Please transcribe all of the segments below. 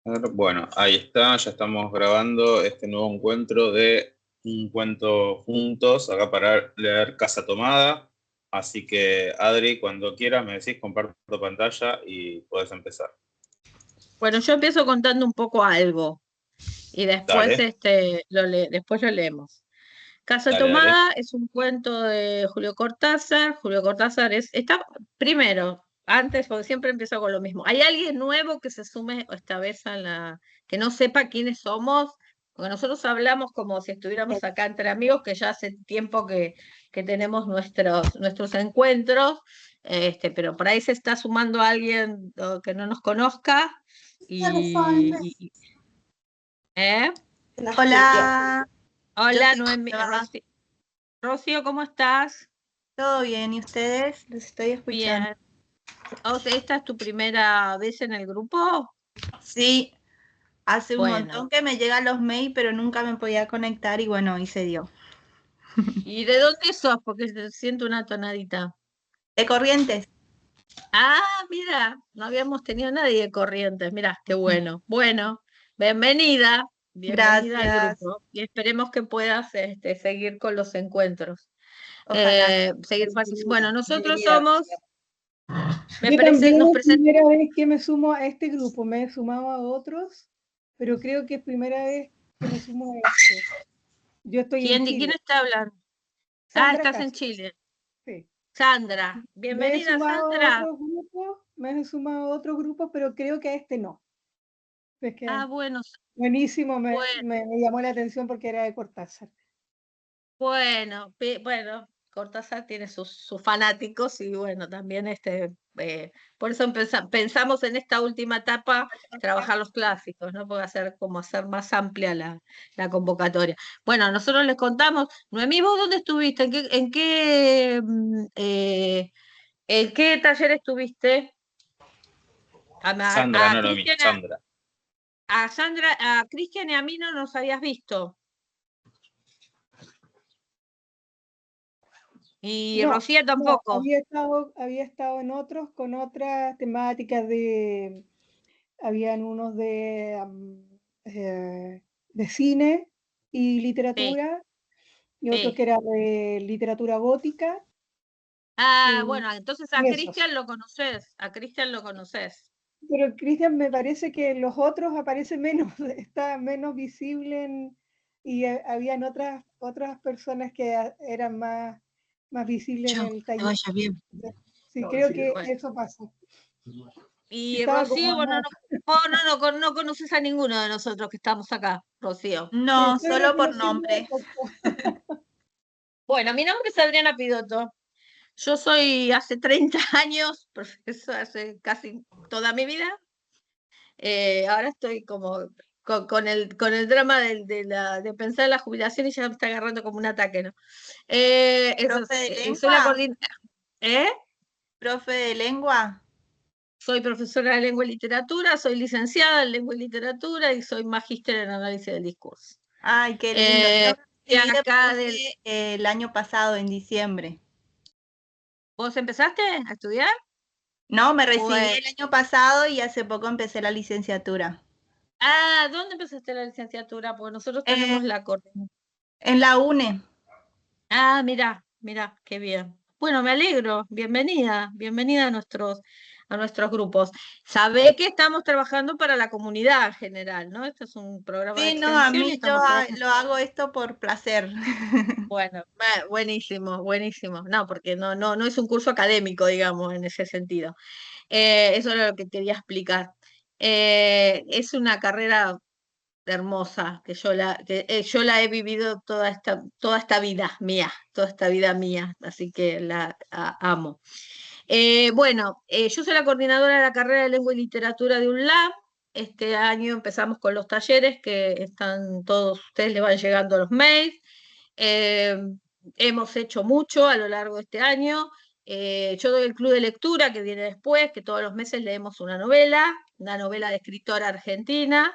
Bueno, ahí está, ya estamos grabando este nuevo encuentro de un cuento juntos, acá para leer Casa Tomada. Así que, Adri, cuando quieras me decís, comparto pantalla y puedes empezar. Bueno, yo empiezo contando un poco algo y después, Dale, después lo leemos. Casa dale, dale. Tomada es un cuento de Julio Cortázar. Julio Cortázar está primero, antes, porque siempre empiezo con lo mismo. ¿Hay alguien nuevo que se sume esta vez que no sepa quiénes somos? Porque nosotros hablamos como si estuviéramos acá entre amigos, que ya hace tiempo que tenemos nuestros encuentros, pero por ahí se está sumando alguien que no nos conozca. Y, ¿eh? Hola, yo Hola, soy Noemi, nueva. Rocío, ¿cómo estás? ¿Todo bien? ¿Y ustedes? Los estoy escuchando. Bien. O sea, ¿esta es tu primera vez en el grupo? Sí, hace un montón Bueno. que me llegan los mails, pero nunca me podía conectar y bueno, hoy se dio. ¿Y de dónde sos? Porque siento una tonadita. De Corrientes. Ah, mira, no habíamos tenido nadie de Corrientes. Mira, qué bueno. Bueno, bienvenida, bienvenida al Gracias. grupo. Y esperemos que puedas seguir con los encuentros. Ojalá. Bueno, nosotros Bienvenida. somos, Yo también nos es presentamos. primera vez que me sumo a este grupo, me he sumado a otros, pero creo que es primera vez que me sumo a este. Yo estoy en ¿Quién Chile. está hablando? Ah, Sandra estás en Caso, Chile. sí. Sandra, Me he bienvenida, sumado a Sandra. otros grupos, pero creo que a este no. Es que Ah, bueno, buenísimo, bueno, me llamó la atención porque era de Cortázar. bueno, Cortázar tiene sus fanáticos y bueno, también por eso pensamos en esta última etapa trabajar los clásicos, ¿no? Porque hacer más amplia la convocatoria. Bueno, nosotros les contamos, Noemí, ¿vos dónde estuviste? ¿En qué taller estuviste? Sandra, A no, no, Cristian, Sandra. a Sandra, a Cristian y a mí no nos habías visto. Y No, Rocío no, tampoco. había estado en otros con otras temáticas habían unos de cine y Sí, literatura y otros sí. que eran de literatura gótica Ah, y, bueno, entonces y esos. A Cristian lo conoces. Pero Cristian, me parece que los otros aparece menos, está menos visible y habían otras personas que eran más visibles en Chao, el que te taller. vaya bien. Sí, creo que Bueno. eso pasó. Y Y estaba Rocío, como bueno, más, no conoces a ninguno de nosotros que estamos acá, Rocío. No, estoy solo por reconociendo un nombre. poco. Bueno, mi nombre es Adriana Pidotto. Yo soy hace 30 años, profesor, hace casi toda mi vida. Ahora estoy como con el drama de pensar en la jubilación y ya me está agarrando como un ataque, ¿no? ¿Profe de Soy la lengua? coordinadora. ¿Eh? ¿Profe de lengua? Soy profesora de lengua y literatura, soy licenciada en lengua y literatura y soy magíster en análisis del discurso. Ay, qué lindo. Yo Eh, me recibí de acá del, profe el año pasado, en diciembre. ¿Vos empezaste a estudiar? No, me recibí Bueno, el año pasado y hace poco empecé la licenciatura. ¿dónde empezaste la licenciatura? Porque nosotros tenemos Eh, la coordinación. en la UNE. Ah, mira, qué bien. Bueno, me alegro. Bienvenida a nuestros grupos. Sabé que estamos trabajando para la comunidad en general, ¿no? Este es un programa de Sí, no, a extensión y mí yo estamos trabajando. lo hago esto por placer. Bueno, buenísimo, buenísimo. No, porque no es un curso académico, digamos, en ese sentido. Eso era lo que quería explicar. Es una carrera hermosa que yo la he vivido toda esta vida mía, así que amo. Bueno, yo soy la coordinadora de la carrera de Lengua y Literatura de UNLAB. Este año empezamos con los talleres que están todos, ustedes le van llegando los mails. Eh, Hemos hecho mucho a lo largo de este año. Yo doy el club de lectura que viene después, que todos los meses leemos una novela de escritora argentina.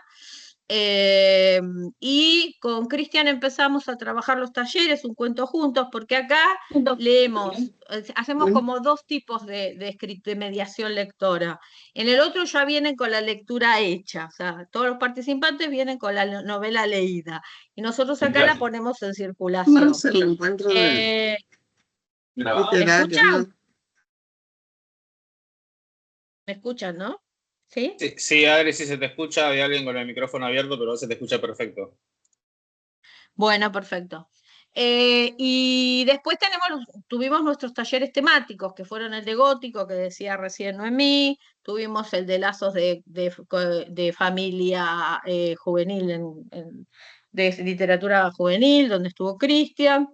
Y con Cristian empezamos a trabajar los talleres, un cuento juntos, porque acá leemos, hacemos como dos tipos de mediación lectora. En el otro ya vienen con la lectura hecha, o sea, todos los participantes vienen con la novela leída, y nosotros acá la ponemos en circulación. ¿Cómo es el encuentro ¿Me escuchan? ¿Me escuchan, no? ¿Sí? Sí, sí, Adri, sí se te escucha. Hay alguien con el micrófono abierto, pero se te escucha perfecto. Bueno, perfecto. Y después tuvimos nuestros talleres temáticos, que fueron el de gótico, que decía recién Noemí, tuvimos el de lazos de familia juvenil, de literatura juvenil, donde estuvo Cristian.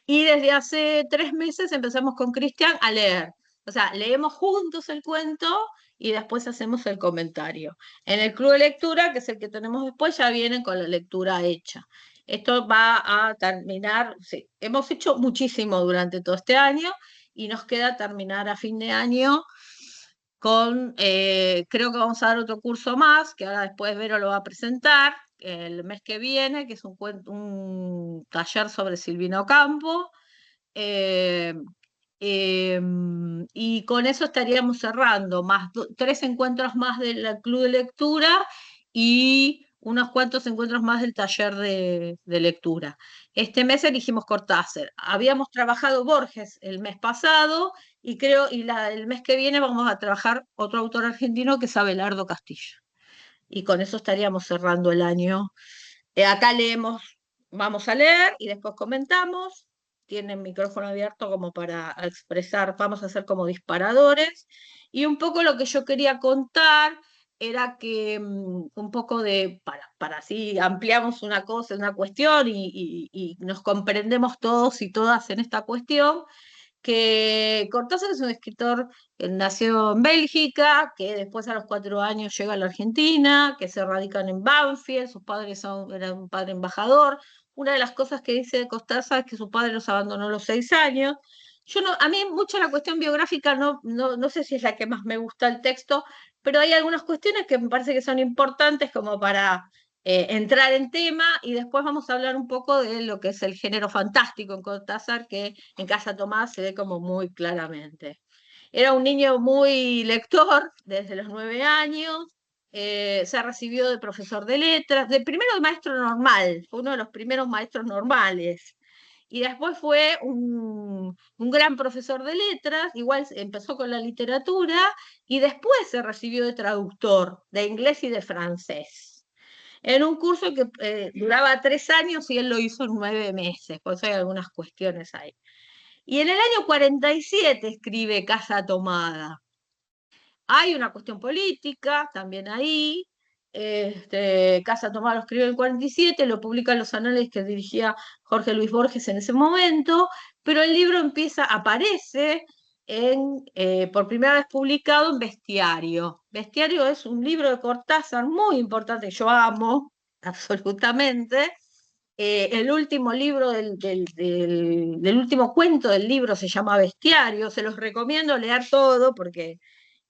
Y desde hace 3 meses empezamos con Cristian a leer. O sea, leemos juntos el cuento y después hacemos el comentario. En el club de lectura, que es el que tenemos después, ya vienen con la lectura hecha. Esto va a terminar, sí, hemos hecho muchísimo durante todo este año y nos queda terminar a fin de año con, creo que vamos a dar otro curso más, que ahora después Vero lo va a presentar el mes que viene, que es un taller sobre Silvino Campo. eh, y con eso estaríamos cerrando, más 3 encuentros más del club de lectura y unos cuantos encuentros más del taller de lectura. Este mes elegimos Cortázar. Habíamos trabajado Borges el mes pasado y el mes que viene vamos a trabajar otro autor argentino que es Abelardo Castillo. Y con eso estaríamos cerrando el año. Acá leemos, vamos a leer y después comentamos. Tienen micrófono abierto como para expresar, vamos a hacer como disparadores. Y un poco lo que yo quería contar era que un poco para así ampliamos una cosa, una cuestión y nos comprendemos todos y todas en esta cuestión, que Cortázar es un escritor que nació en Bélgica, que después a los 4 años llega a la Argentina, que se radican en Banfield, sus padres eran un padre embajador. Una de las cosas que dice de Cortázar es que su padre los abandonó a los 6 años. Yo no, a mí mucho la cuestión biográfica no sé si es la que más me gusta el texto, pero hay algunas cuestiones que me parece que son importantes como para entrar en tema, y después vamos a hablar un poco de lo que es el género fantástico en Cortázar, que en Casa Tomás se ve como muy claramente. Era un niño muy lector desde los 9 años, se recibió de profesor de letras, primero de maestro normal, fue uno de los primeros maestros normales, y después fue un gran profesor de letras, igual empezó con la literatura, y después se recibió de traductor de inglés y de francés en un curso que duraba 3 años y él lo hizo en 9 meses, por eso hay algunas cuestiones ahí. Y en el año 47 escribe Casa Tomada. Hay una cuestión política también ahí. Casa Tomada lo escribió en el 47, lo publica en los anales que dirigía Jorge Luis Borges en ese momento, pero el libro aparece por primera vez publicado en Bestiario. Bestiario es un libro de Cortázar muy importante, yo amo absolutamente. El último libro del último cuento del libro se llama Bestiario, se los recomiendo leer todo porque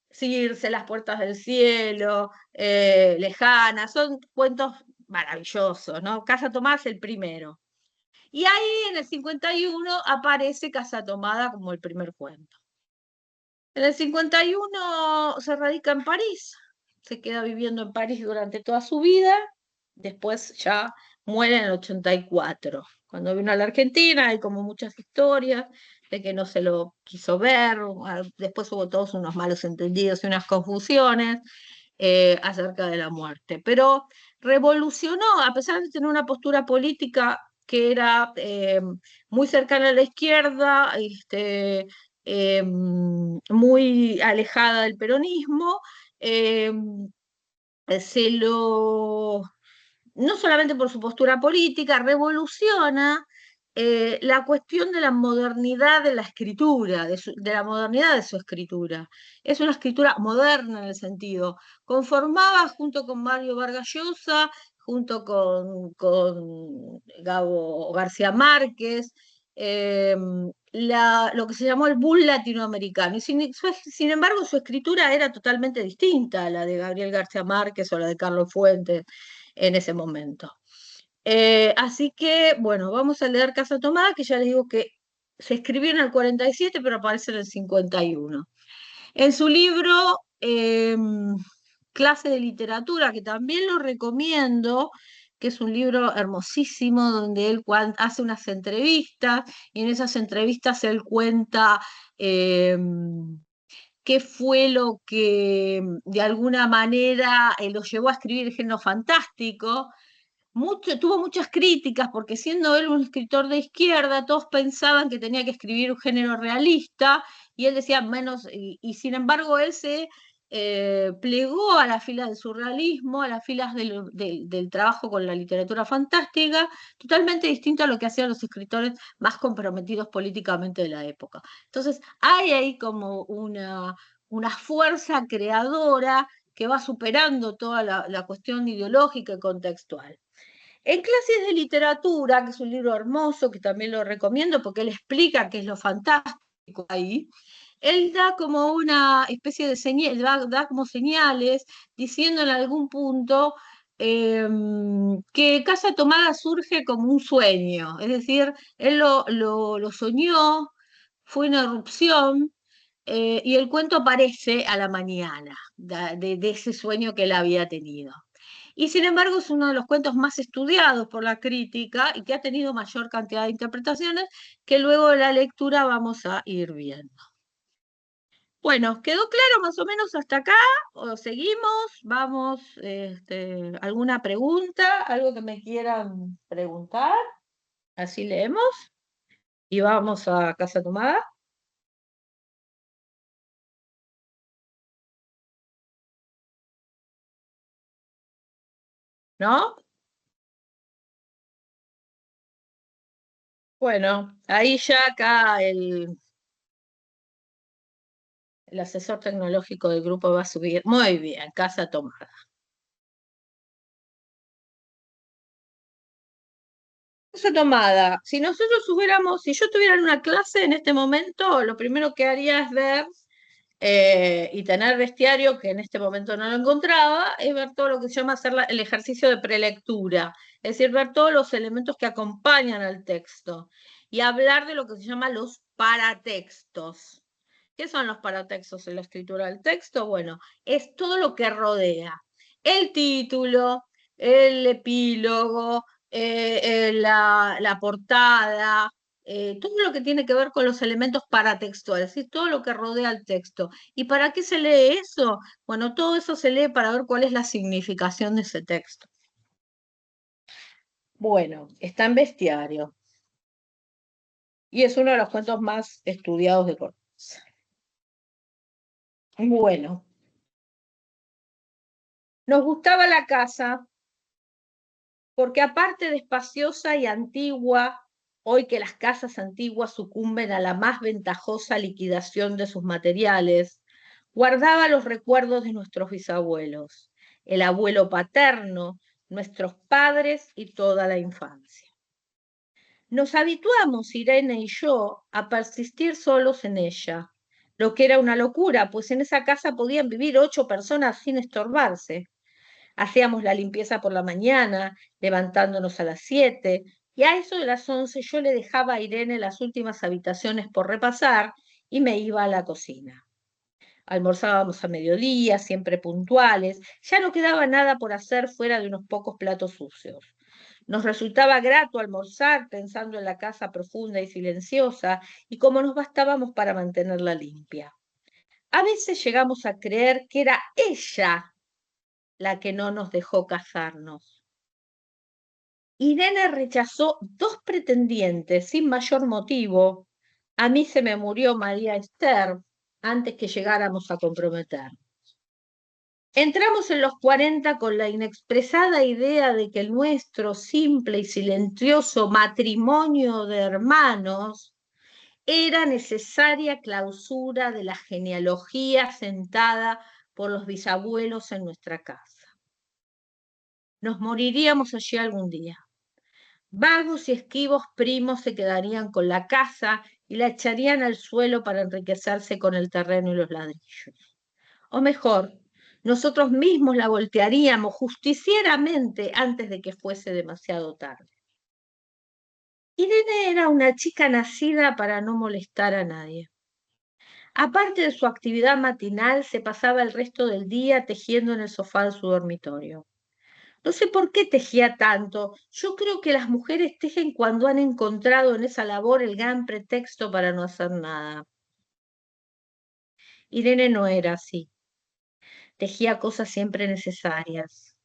Circe, Las puertas del cielo, Lejana, son cuentos maravillosos, ¿no? Casa Tomada es el primero. Y ahí en el 51 aparece Casa Tomada como el primer cuento. En el 51 se radica en París, se queda viviendo en París durante toda su vida, después ya muere en el 84. Cuando vino a la Argentina hay como muchas historias de que no se lo quiso ver, después hubo todos unos malos entendidos y unas confusiones acerca de la muerte. Pero revolucionó, a pesar de tener una postura política que era muy cercana a la izquierda, muy alejada del peronismo, eh, no solamente por su postura política, revoluciona la cuestión de la modernidad de la escritura, de la modernidad de su escritura. Es una escritura moderna en el sentido, conformaba junto con Mario Vargas Llosa, junto con Gabo García Márquez, lo que se llamó el Bull latinoamericano. Y sin embargo, su escritura era totalmente distinta a la de Gabriel García Márquez o la de Carlos Fuentes en ese momento. Así que, bueno, vamos a leer Casa Tomada, que ya les digo que se escribió en el 47, pero aparece en el 51. En su libro Clase de Literatura, que también lo recomiendo, que es un libro hermosísimo, donde él hace unas entrevistas, y en esas entrevistas él cuenta qué fue lo que de alguna manera lo llevó a escribir el género fantástico. Tuvo muchas críticas porque siendo él un escritor de izquierda, todos pensaban que tenía que escribir un género realista y él decía menos, y sin embargo él se plegó a las filas del surrealismo, a las filas del trabajo con la literatura fantástica, totalmente distinto a lo que hacían los escritores más comprometidos políticamente de la época. Entonces hay ahí como una fuerza creadora que va superando toda la cuestión ideológica y contextual. En Clases de Literatura, que es un libro hermoso, que también lo recomiendo porque él explica qué es lo fantástico ahí, él da como una especie de señal, da como señales, diciendo en algún punto que Casa Tomada surge como un sueño, es decir, él lo soñó, fue una erupción, y el cuento aparece a la mañana de ese sueño que él había tenido. Y sin embargo es uno de los cuentos más estudiados por la crítica y que ha tenido mayor cantidad de interpretaciones que luego de la lectura vamos a ir viendo. Bueno, ¿quedó claro más o menos hasta acá? ¿O seguimos? Vamos, ¿alguna pregunta? ¿Algo que me quieran preguntar? Así leemos y vamos a Casa Tomada. ¿No? Bueno, ahí ya acá el asesor tecnológico del grupo va a subir. Muy bien, Casa Tomada. Casa Tomada. Si nosotros si yo tuviera una clase en este momento, lo primero que haría es ver y tener bestiario, que en este momento no lo encontraba, es ver todo lo que se llama hacer el ejercicio de prelectura, es decir, ver todos los elementos que acompañan al texto y hablar de lo que se llama los paratextos. ¿Qué son los paratextos en la escritura del texto? Bueno, es todo lo que rodea el título, el epílogo, la portada, todo lo que tiene que ver con los elementos paratextuales, es decir, todo lo que rodea al texto. ¿Y para qué se lee eso? Bueno, todo eso se lee para ver cuál es la significación de ese texto. Bueno, está en Bestiario. Y es uno de los cuentos más estudiados de Cortázar. Bueno. Nos gustaba la casa porque aparte de espaciosa y antigua, hoy que las casas antiguas sucumben a la más ventajosa liquidación de sus materiales, guardaba los recuerdos de nuestros bisabuelos, el abuelo paterno, nuestros padres y toda la infancia. Nos habituamos, Irene y yo, a persistir solos en ella, lo que era una locura, pues en esa casa podían vivir 8 personas sin estorbarse. Hacíamos la limpieza por la mañana, levantándonos a las 7, y a eso de las 11 yo le dejaba a Irene las últimas habitaciones por repasar y me iba a la cocina. Almorzábamos a mediodía, siempre puntuales, ya no quedaba nada por hacer fuera de unos pocos platos sucios. Nos resultaba grato almorzar pensando en la casa profunda y silenciosa y cómo nos bastábamos para mantenerla limpia. A veces llegamos a creer que era ella la que no nos dejó casarnos. Irene rechazó 2 pretendientes sin mayor motivo. A mí se me murió María Esther antes que llegáramos a comprometernos. Entramos en los 40 con la inexpresada idea de que el nuestro simple y silencioso matrimonio de hermanos era necesaria clausura de la genealogía sentada por los bisabuelos en nuestra casa. Nos moriríamos allí algún día. Vagos y esquivos primos se quedarían con la casa y la echarían al suelo para enriquecerse con el terreno y los ladrillos. O mejor, nosotros mismos la voltearíamos justicieramente antes de que fuese demasiado tarde. Irene era una chica nacida para no molestar a nadie. Aparte de su actividad matinal, se pasaba el resto del día tejiendo en el sofá de su dormitorio. No sé por qué tejía tanto. Yo creo que las mujeres tejen cuando han encontrado en esa labor el gran pretexto para no hacer nada. Irene no era así. Tejía cosas siempre necesarias.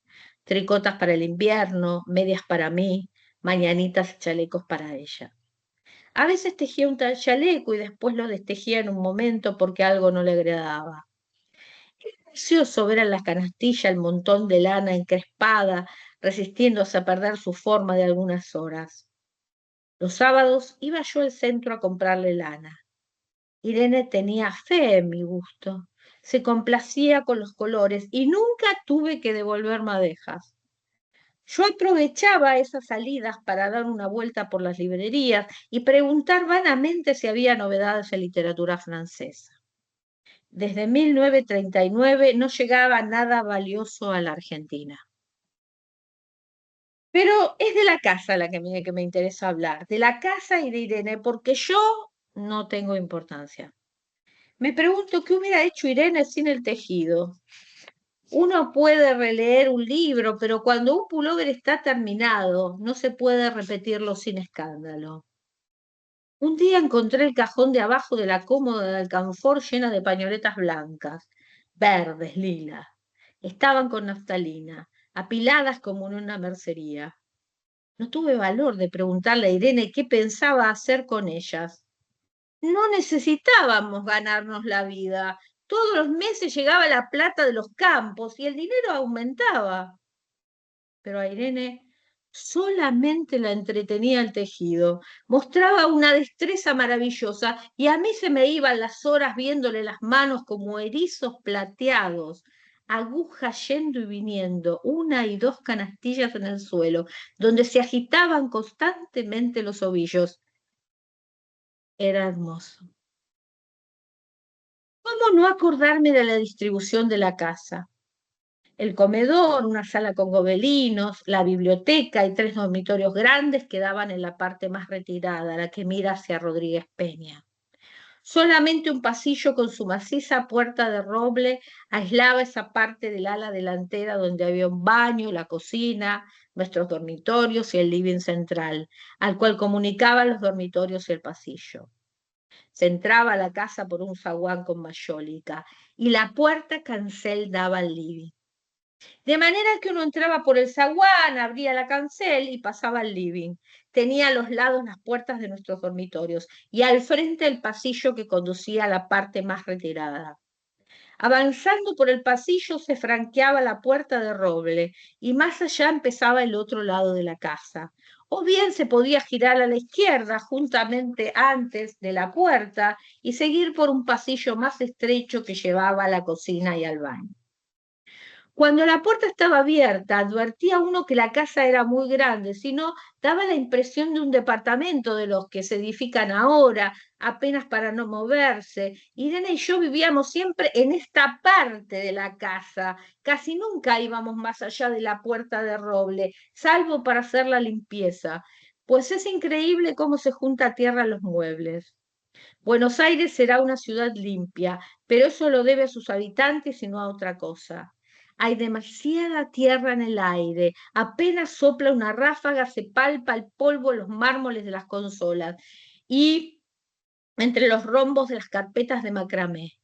Tricotas para el invierno, medias para mí, mañanitas y chalecos para ella. A veces tejía un tal chaleco y después lo destejía en un momento porque algo no le agradaba. Era gracioso ver en la canastilla el montón de lana encrespada, resistiéndose a perder su forma de algunas horas. Los sábados iba yo al centro a comprarle lana. Irene tenía fe en mi gusto, se complacía con los colores y nunca tuve que devolver madejas. Yo aprovechaba esas salidas para dar una vuelta por las librerías y preguntar vanamente si había novedades en literatura francesa. Desde 1939 no llegaba nada valioso a la Argentina. Pero es de la casa la que me interesa hablar, de la casa y de Irene, porque yo no tengo importancia. Me pregunto qué hubiera hecho Irene sin el tejido. Uno puede releer un libro, pero cuando un pullover está terminado, no se puede repetirlo sin escándalo. Un día encontré el cajón de abajo de la cómoda de alcanfor llena de pañoletas blancas, verdes, lilas. Estaban con naftalina, apiladas como en una mercería. No tuve valor de preguntarle a Irene qué pensaba hacer con ellas. No necesitábamos ganarnos la vida. Todos los meses llegaba la plata de los campos y el dinero aumentaba. Pero a Irene solamente la entretenía el tejido. Mostraba una destreza maravillosa y a mí se me iban las horas viéndole las manos como erizos plateados, agujas yendo y viniendo, una y dos canastillas en el suelo, donde se agitaban constantemente los ovillos. Era hermoso. ¿Cómo no acordarme de la distribución de la casa? El comedor, una sala con gobelinos, la biblioteca y 3 dormitorios grandes quedaban en la parte más retirada, la que mira hacia Rodríguez Peña. Solamente un pasillo con su maciza puerta de roble aislaba esa parte del ala delantera donde había un baño, la cocina, nuestros dormitorios y el living central, al cual comunicaban los dormitorios y el pasillo. Se entraba a la casa por un zaguán con mayólica y la puerta cancel daba al living. De manera que uno entraba por el zaguán, abría la cancel y pasaba al living. Tenía a los lados las puertas de nuestros dormitorios y al frente el pasillo que conducía a la parte más retirada. Avanzando por el pasillo se franqueaba la puerta de roble y más allá empezaba el otro lado de la casa. O bien se podía girar a la izquierda juntamente antes de la puerta y seguir por un pasillo más estrecho que llevaba a la cocina y al baño. Cuando la puerta estaba abierta, advertía uno que la casa era muy grande, sino daba la impresión de un departamento de los que se edifican ahora, apenas para no moverse. Irene y yo vivíamos siempre en esta parte de la casa, casi nunca íbamos más allá de la puerta de roble, salvo para hacer la limpieza, pues es increíble cómo se junta a tierra los muebles. Buenos Aires será una ciudad limpia, pero eso lo debe a sus habitantes y no a otra cosa. Hay demasiada tierra en el aire, apenas sopla una ráfaga, se palpa el polvo en los mármoles de las consolas y entre los rombos de las carpetas de macramé.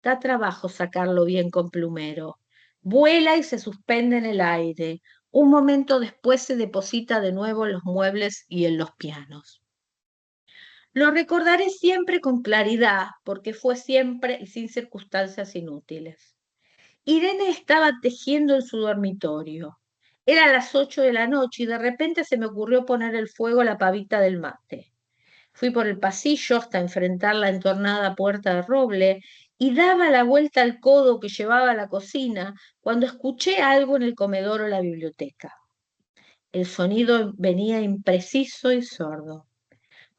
Da trabajo sacarlo bien con plumero. Vuela y se suspende en el aire. Un momento después se deposita de nuevo en los muebles y en los pianos. Lo recordaré siempre con claridad, porque fue siempre y sin circunstancias inútiles. Irene estaba tejiendo en su dormitorio. Era las 8 de la noche y de repente se me ocurrió poner el fuego a la pavita del mate. Fui por el pasillo hasta enfrentar la entornada puerta de roble y daba la vuelta al codo que llevaba a la cocina cuando escuché algo en el comedor o la biblioteca. El sonido venía impreciso y sordo,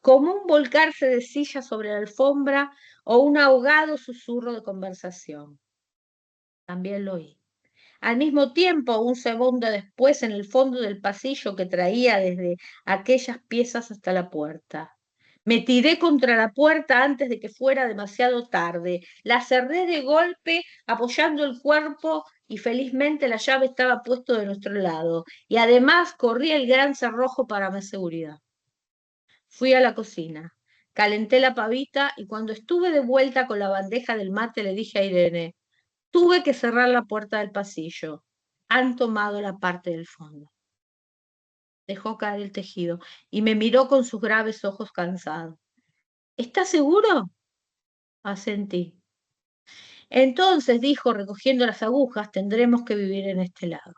como un volcarse de silla sobre la alfombra o un ahogado susurro de conversación. También lo oí. Al mismo tiempo, un segundo después, en el fondo del pasillo que traía desde aquellas piezas hasta la puerta. Me tiré contra la puerta antes de que fuera demasiado tarde. La cerré de golpe, apoyando el cuerpo, y felizmente la llave estaba puesta de nuestro lado. Y además corrí el gran cerrojo para más seguridad. Fui a la cocina, calenté la pavita y cuando estuve de vuelta con la bandeja del mate le dije a Irene, tuve que cerrar la puerta del pasillo. Han tomado la parte del fondo. Dejó caer el tejido y me miró con sus graves ojos cansados. ¿Estás seguro? Asentí. Entonces, dijo, recogiendo las agujas, tendremos que vivir en este lado.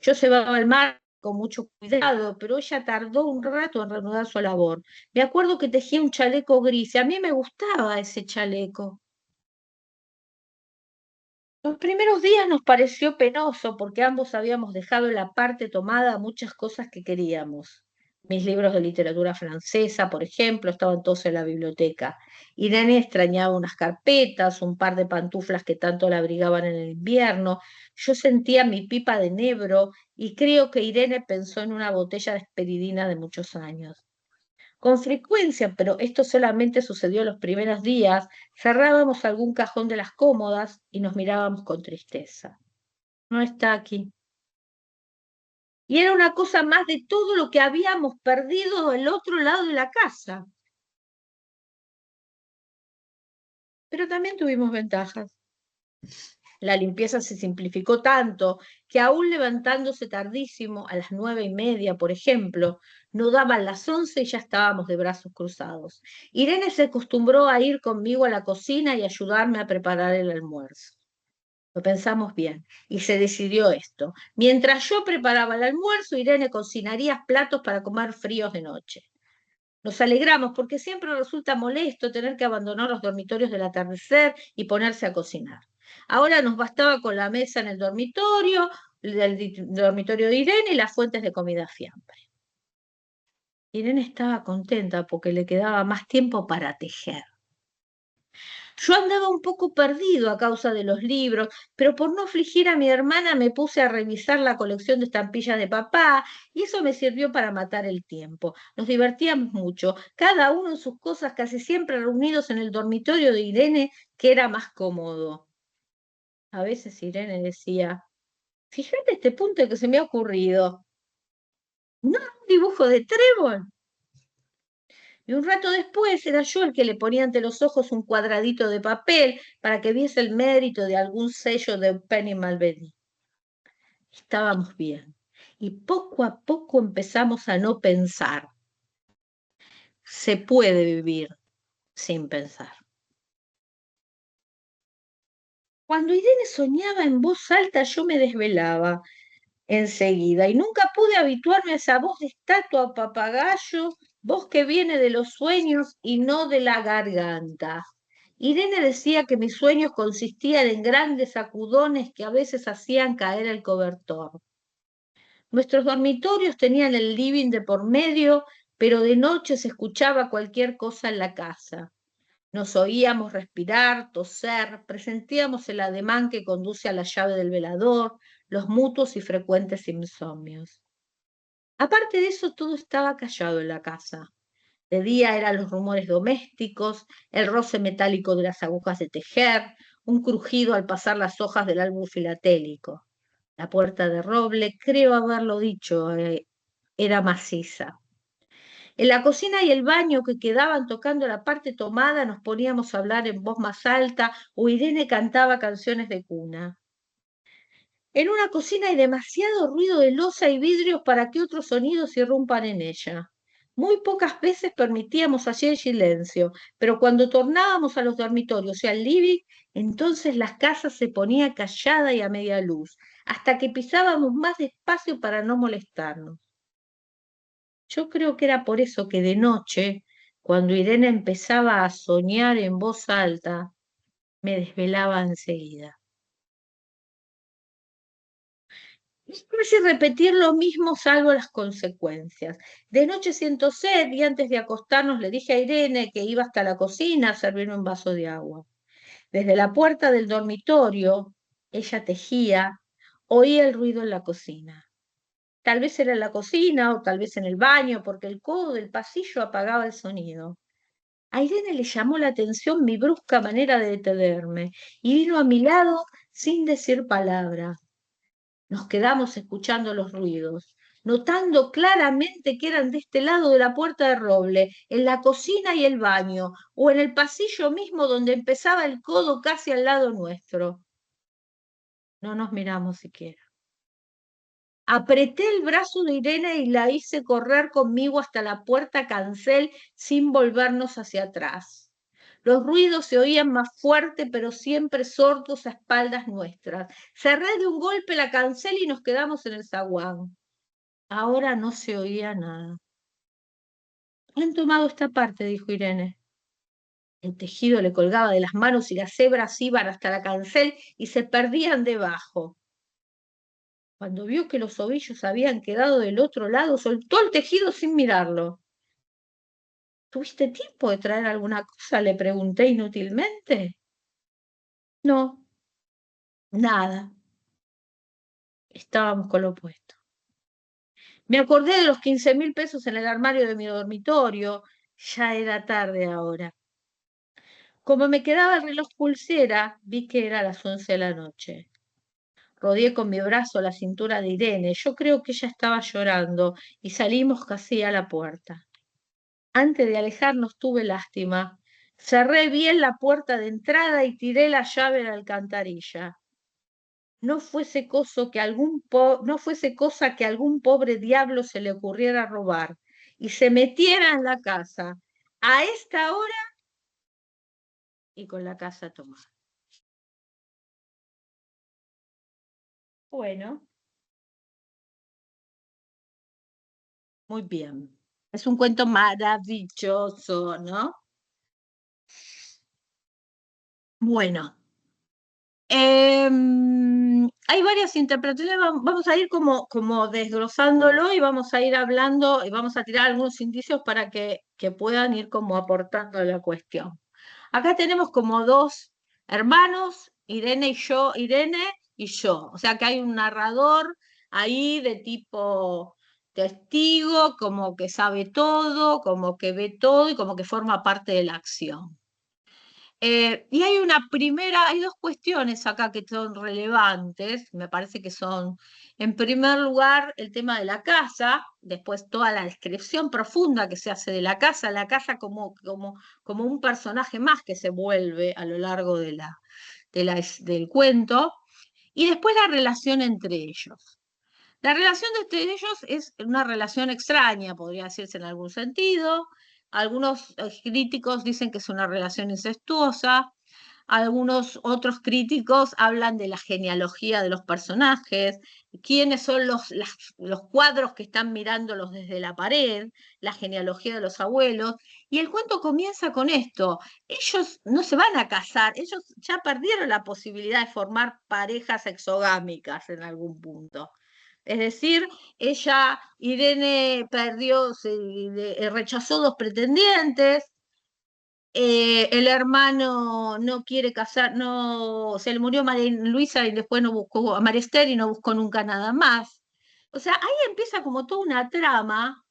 Yo cebaba el mar con mucho cuidado, pero ella tardó un rato en reanudar su labor. Me acuerdo que tejía un chaleco gris y a mí me gustaba ese chaleco. Los primeros días nos pareció penoso porque ambos habíamos dejado en la parte tomada muchas cosas que queríamos. Mis libros de literatura francesa, por ejemplo, estaban todos en la biblioteca. Irene extrañaba unas carpetas, un par de pantuflas que tanto la abrigaban en el invierno. Yo sentía mi pipa de enebro y creo que Irene pensó en una botella de esperidina de muchos años. Con frecuencia, pero esto solamente sucedió los primeros días, cerrábamos algún cajón de las cómodas y nos mirábamos con tristeza. No está aquí. Y era una cosa más de todo lo que habíamos perdido del otro lado de la casa. Pero también tuvimos ventajas. La limpieza se simplificó tanto que aún levantándose tardísimo, a las 9:30, por ejemplo, no daban las 11 y ya estábamos de brazos cruzados. Irene se acostumbró a ir conmigo a la cocina y ayudarme a preparar el almuerzo. Lo pensamos bien y se decidió esto. Mientras yo preparaba el almuerzo, Irene cocinaría platos para comer fríos de noche. Nos alegramos porque siempre resulta molesto tener que abandonar los dormitorios del atardecer y ponerse a cocinar. Ahora nos bastaba con la mesa en el dormitorio, dormitorio de Irene y las fuentes de comida fiambre. Irene estaba contenta porque le quedaba más tiempo para tejer. Yo andaba un poco perdido a causa de los libros, pero por no afligir a mi hermana me puse a revisar la colección de estampillas de papá y eso me sirvió para matar el tiempo. Nos divertíamos mucho, cada uno en sus cosas, casi siempre reunidos en el dormitorio de Irene, que era más cómodo. A veces Irene decía, fíjate este punto que se me ha ocurrido. ¿No un dibujo de trébol? Y un rato después era yo el que le ponía ante los ojos un cuadradito de papel para que viese el mérito de algún sello de Penny Malvedi. Estábamos bien. Y poco a poco empezamos a no pensar. Se puede vivir sin pensar. Cuando Irene soñaba en voz alta, yo me desvelaba enseguida y nunca pude habituarme a esa voz de estatua o papagayo, voz que viene de los sueños y no de la garganta. Irene decía que mis sueños consistían en grandes sacudones que a veces hacían caer el cobertor. Nuestros dormitorios tenían el living de por medio, pero de noche se escuchaba cualquier cosa en la casa. Nos oíamos respirar, toser, presentíamos el ademán que conduce a la llave del velador, los mutuos y frecuentes insomnios. Aparte de eso, todo estaba callado en la casa. De día eran los rumores domésticos, el roce metálico de las agujas de tejer, un crujido al pasar las hojas del álbum filatélico. La puerta de roble, creo haberlo dicho, era maciza. En la cocina y el baño que quedaban tocando la parte tomada nos poníamos a hablar en voz más alta o Irene cantaba canciones de cuna. En una cocina hay demasiado ruido de loza y vidrios para que otros sonidos irrumpan en ella. Muy pocas veces permitíamos allí el silencio, pero cuando tornábamos a los dormitorios y al living, entonces la casa se ponía callada y a media luz, hasta que pisábamos más despacio para no molestarnos. Yo creo que era por eso que de noche, cuando Irene empezaba a soñar en voz alta, me desvelaba enseguida. Es casi repetir lo mismo salvo las consecuencias. De noche siento sed y antes de acostarnos le dije a Irene que iba hasta la cocina a servirme un vaso de agua. Desde la puerta del dormitorio, ella tejía, oía el ruido en la cocina. Tal vez era en la cocina o tal vez en el baño, porque el codo del pasillo apagaba el sonido. A Irene le llamó la atención mi brusca manera de detenerme y vino a mi lado sin decir palabra. Nos quedamos escuchando los ruidos, notando claramente que eran de este lado de la puerta de roble, en la cocina y el baño, o en el pasillo mismo donde empezaba el codo casi al lado nuestro. No nos miramos siquiera. Apreté el brazo de Irene y la hice correr conmigo hasta la puerta cancel sin volvernos hacia atrás. Los ruidos se oían más fuerte, pero siempre sordos a espaldas nuestras. Cerré de un golpe la cancel y nos quedamos en el zaguán. Ahora no se oía nada. Han tomado esta parte, dijo Irene. El tejido le colgaba de las manos y las hebras iban hasta la cancel y se perdían debajo. Cuando vio que los ovillos habían quedado del otro lado, soltó el tejido sin mirarlo. ¿Tuviste tiempo de traer alguna cosa?, le pregunté inútilmente. No, nada. Estábamos con lo opuesto. Me acordé de los 15.000 pesos en el armario de mi dormitorio. Ya era tarde ahora. Como me quedaba el reloj pulsera, vi que era las 11 de la noche. Rodeé con mi brazo la cintura de Irene. Yo creo que ella estaba llorando y salimos casi a la puerta. Antes de alejarnos tuve lástima. Cerré bien la puerta de entrada y tiré la llave a la alcantarilla. No fuese cosa que algún pobre diablo se le ocurriera robar y se metiera en la casa a esta hora y con la casa tomada. Bueno, muy bien. Es un cuento maravilloso, ¿no? Bueno, hay varias interpretaciones, vamos a ir como desglosándolo y vamos a ir hablando y vamos a tirar algunos indicios para que puedan ir como aportando a la cuestión. Acá tenemos como dos hermanos, Irene y yo. O sea que hay un narrador ahí de tipo testigo, como que sabe todo, como que ve todo y como que forma parte de la acción. Y hay dos cuestiones acá que son relevantes, me parece que son, en primer lugar, el tema de la casa, después toda la descripción profunda que se hace de la casa como un personaje más que se vuelve a lo largo del cuento, y después la relación entre ellos. La relación entre ellos es una relación extraña, podría decirse en algún sentido. Algunos críticos dicen que es una relación incestuosa. Algunos otros críticos hablan de la genealogía de los personajes, quiénes son los cuadros que están mirándolos desde la pared, la genealogía de los abuelos. Y el cuento comienza con esto. Ellos no se van a casar, ellos ya perdieron la posibilidad de formar parejas exogámicas en algún punto. Es decir, Irene rechazó 2 pretendientes, el hermano no quiere casar, se le murió María Luisa y después no buscó a María Esther y no buscó nunca nada más. O sea, ahí empieza como toda una trama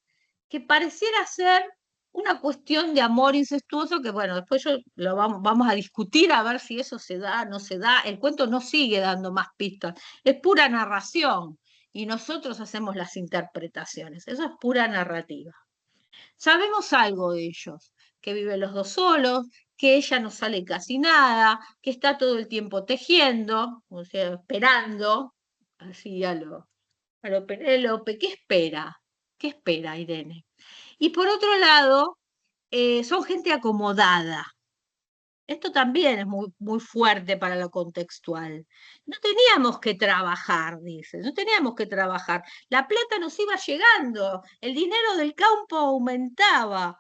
que pareciera ser una cuestión de amor incestuoso que, bueno, después vamos a discutir a ver si eso se da, no se da. El cuento no sigue dando más pistas, es pura narración y nosotros hacemos las interpretaciones, eso es pura narrativa. Sabemos algo de ellos, que viven los dos solos, que ella no sale casi nada, que está todo el tiempo tejiendo, o sea, esperando, así a lo Penélope. ¿Qué espera? ¿Qué espera Irene? Y por otro lado, son gente acomodada. Esto también es muy, muy fuerte para lo contextual. No teníamos que trabajar, dice, no teníamos que trabajar. La plata nos iba llegando, el dinero del campo aumentaba.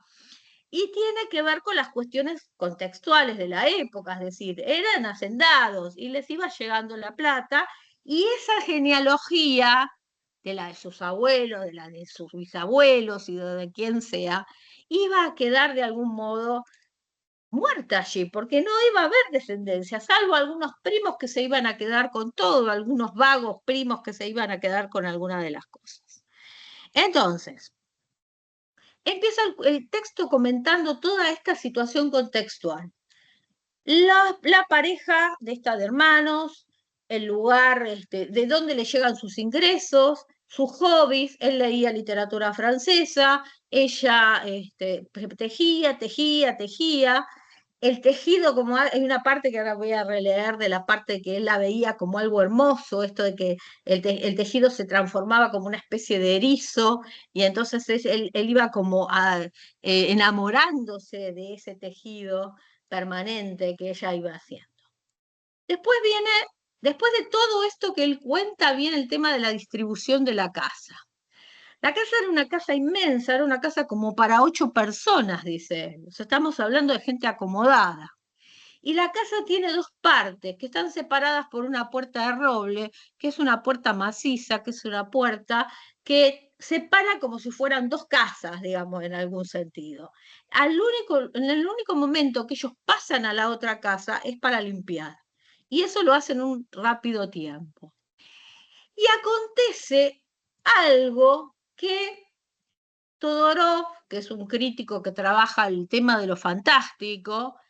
Y tiene que ver con las cuestiones contextuales de la época, es decir, eran hacendados y les iba llegando la plata Y esa genealogía, de la de sus abuelos, de la de sus bisabuelos y de quien sea, iba a quedar de algún modo muerta allí, porque no iba a haber descendencia, salvo algunos primos que se iban a quedar con todo, algunos vagos primos que se iban a quedar con alguna de las cosas. Entonces, empieza el texto comentando toda esta situación contextual. La pareja de esta de hermanos, el lugar de dónde le llegan sus ingresos, sus hobbies, él leía literatura francesa, ella tejía. El tejido, como hay una parte que ahora voy a releer de la parte que él la veía como algo hermoso, esto de que el tejido se transformaba como una especie de erizo, y entonces él iba como enamorándose de ese tejido permanente que ella iba haciendo. Después viene, después de todo esto que él cuenta, viene el tema de la distribución de la casa. La casa era una casa inmensa, era una casa como para 8 personas, dice él. O sea, estamos hablando de gente acomodada. Y la casa tiene 2 partes que están separadas por una puerta de roble, que es una puerta maciza, que es una puerta que separa como si fueran 2 casas, digamos, en algún sentido. En el único momento que ellos pasan a la otra casa es para limpiar. Y eso lo hacen en un rápido tiempo. Y acontece algo que Todorov, que es un crítico que trabaja el tema de lo fantástico,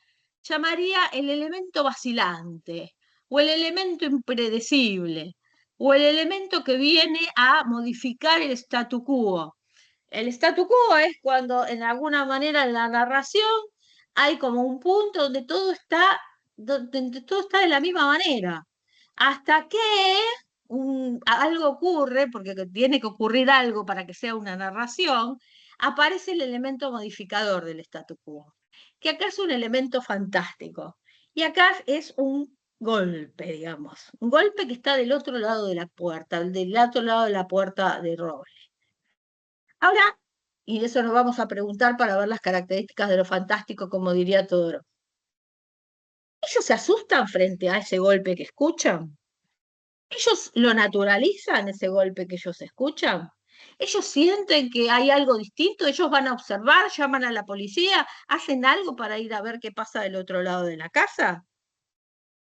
llamaría el elemento vacilante, o el elemento impredecible, o el elemento que viene a modificar el statu quo. El statu quo es cuando en alguna manera en la narración hay como un punto donde todo está de la misma manera, hasta que algo ocurre, porque tiene que ocurrir algo para que sea una narración, aparece el elemento modificador del statu quo, que acá es un elemento fantástico. Y acá es un golpe, digamos, un golpe que está del otro lado de la puerta, del otro lado de la puerta de roble. Ahora, y eso nos vamos a preguntar para ver las características de lo fantástico, como diría Todorov. ¿Ellos se asustan frente a ese golpe que escuchan? ¿Ellos lo naturalizan, ese golpe que ellos escuchan? ¿Ellos sienten que hay algo distinto? ¿Ellos van a observar, llaman a la policía, hacen algo para ir a ver qué pasa del otro lado de la casa?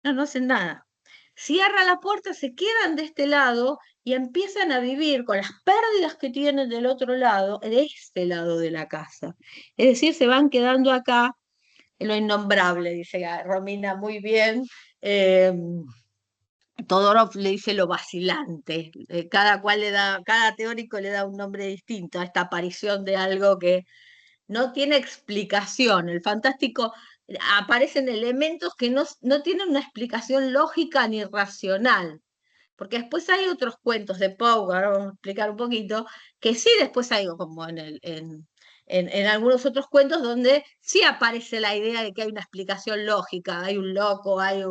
No, no hacen nada. Cierran la puerta, se quedan de este lado y empiezan a vivir con las pérdidas que tienen del otro lado, de este lado de la casa. Es decir, se van quedando acá en lo innombrable, dice Romina muy bien. Todorov le dice lo vacilante. Cada teórico le da un nombre distinto a esta aparición de algo que no tiene explicación. El fantástico aparecen elementos que no tienen una explicación lógica ni racional. Porque después hay otros cuentos de Poe, ahora vamos a explicar un poquito, que sí después hay como en algunos otros cuentos donde sí aparece la idea de que hay una explicación lógica, hay un loco, hay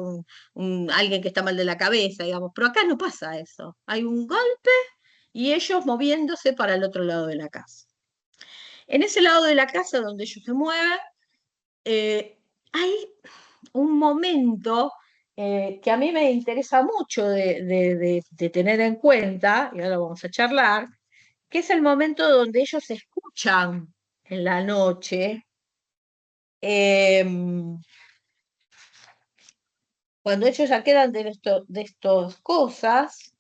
alguien que está mal de la cabeza, digamos, pero acá no pasa eso. Hay un golpe y ellos moviéndose para el otro lado de la casa. En ese lado de la casa donde ellos se mueven, hay un momento que a mí me interesa mucho de tener en cuenta, y ahora vamos a charlar, que es el momento donde ellos se escuchan en la noche, cuando ellos ya quedan de estas cosas.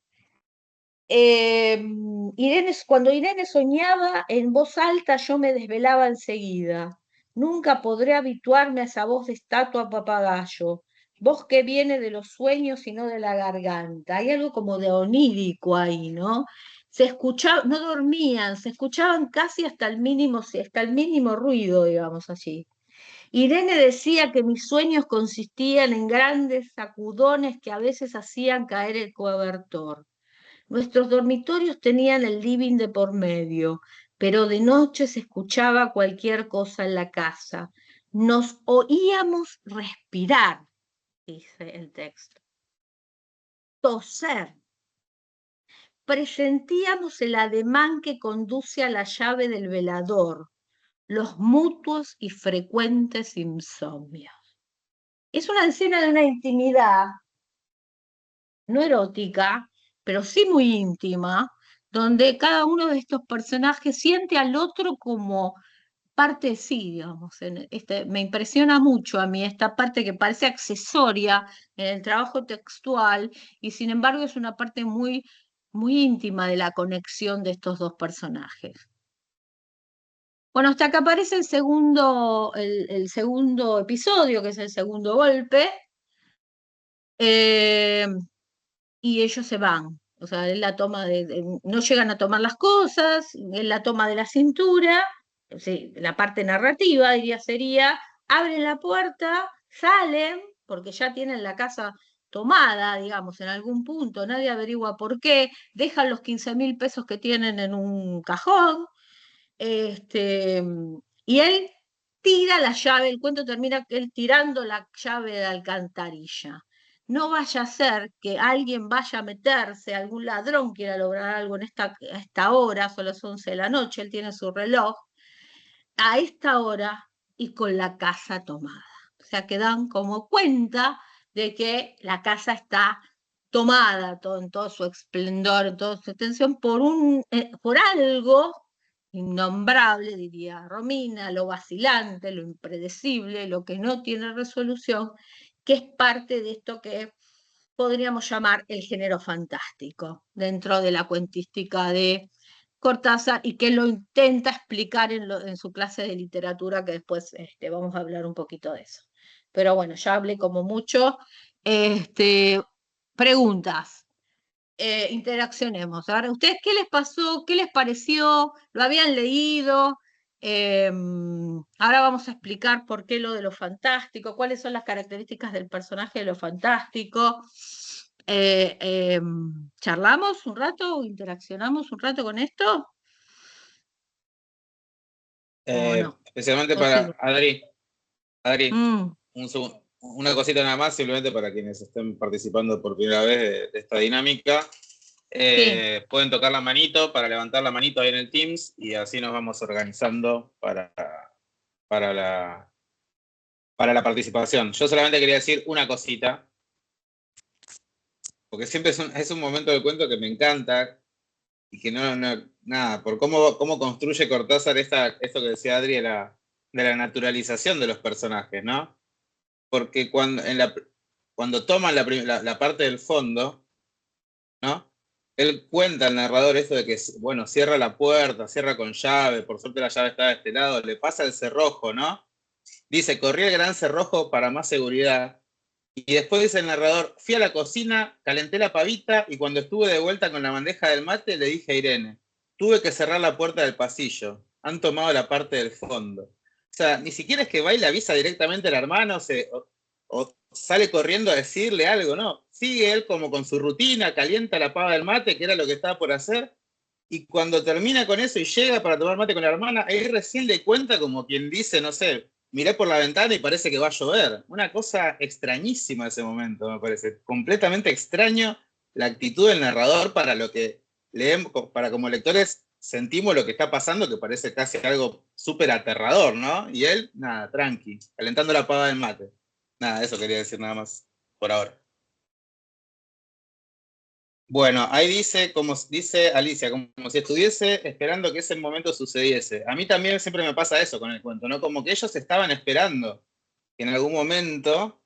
Cuando Irene soñaba en voz alta, yo me desvelaba enseguida. Nunca podré habituarme a esa voz de estatua papagayo, voz que viene de los sueños y no de la garganta. Hay algo como de onírico ahí, ¿no? Se escuchaba, no dormían, se escuchaban casi hasta el mínimo ruido, digamos así. Irene decía que mis sueños consistían en grandes sacudones que a veces hacían caer el cobertor. Nuestros dormitorios tenían el living de por medio, pero de noche se escuchaba cualquier cosa en la casa. Nos oíamos respirar, dice el texto, toser. Presentíamos el ademán que conduce a la llave del velador, los mutuos y frecuentes insomnios. Es una escena de una intimidad no erótica, pero sí muy íntima, donde cada uno de estos personajes siente al otro como parte de sí, digamos. Me impresiona mucho a mí esta parte que parece accesoria en el trabajo textual y sin embargo es una parte muy, muy íntima de la conexión de estos dos personajes. Bueno, hasta que aparece el segundo episodio, que es el segundo golpe, eh, y ellos se van. O sea, él la toma no llegan a tomar las cosas, él la toma de la cintura, sí, la parte narrativa diría sería, abren la puerta, salen, porque ya tienen la casa tomada, digamos, en algún punto, nadie averigua por qué, dejan los 15.000 pesos que tienen en un cajón, y él tira la llave, el cuento termina él tirando la llave de la alcantarilla. No vaya a ser que alguien vaya a meterse, algún ladrón quiera lograr algo a esta hora, son las 11 de la noche, él tiene su reloj, a esta hora y con la casa tomada. O sea, que dan como cuenta de que la casa está tomada en todo su esplendor, en toda su extensión, por algo innombrable, diría Romina, lo vacilante, lo impredecible, lo que no tiene resolución, que es parte de esto que podríamos llamar el género fantástico dentro de la cuentística de Cortázar y que lo intenta explicar en su clase de literatura, que después vamos a hablar un poquito de eso. Pero bueno, ya hablé como mucho. Preguntas. Interaccionemos. Ahora, ¿ustedes qué les pasó? ¿Qué les pareció? ¿Lo habían leído? Ahora vamos a explicar por qué lo de lo fantástico, cuáles son las características del personaje de lo fantástico. ¿Charlamos un rato o interaccionamos un rato con esto? ¿O no? Especialmente ¿O para sigo? Adri, Mm, una cosita nada más, simplemente para quienes estén participando por primera vez de esta dinámica. sí. Pueden tocar la manito para levantar la manito ahí en el Teams y así nos vamos organizando para la participación. Yo solamente quería decir una cosita, porque siempre es un momento del cuento que me encanta y que nada, por cómo construye Cortázar esto que decía Adri de la naturalización de los personajes, ¿no? Porque cuando toman la parte del fondo, ¿no? Él cuenta al narrador esto de que, bueno, cierra la puerta, cierra con llave, por suerte la llave está de este lado, le pasa el cerrojo, ¿no? Dice, corrí el gran cerrojo para más seguridad. Y después dice el narrador, fui a la cocina, calenté la pavita y cuando estuve de vuelta con la bandeja del mate le dije a Irene, tuve que cerrar la puerta del pasillo, han tomado la parte del fondo. O sea, ni siquiera es que va y le avisa directamente al hermano o sale corriendo a decirle algo, ¿no? Sigue él como con su rutina, calienta la pava del mate, que era lo que estaba por hacer, y cuando termina con eso y llega para tomar mate con la hermana, él recién le cuenta como quien dice, no sé, miré por la ventana y parece que va a llover. Una cosa extrañísima ese momento, me parece. Completamente extraño la actitud del narrador para lo que leemos, para como lectores sentimos lo que está pasando, que parece casi algo súper aterrador, ¿no? Y él, nada, tranqui, calentando la pava del mate. Nada, eso quería decir nada más por ahora. Bueno, ahí dice, como dice Alicia, como si estuviese esperando que ese momento sucediese. A mí también siempre me pasa eso con el cuento, ¿no? Como que ellos estaban esperando que en algún momento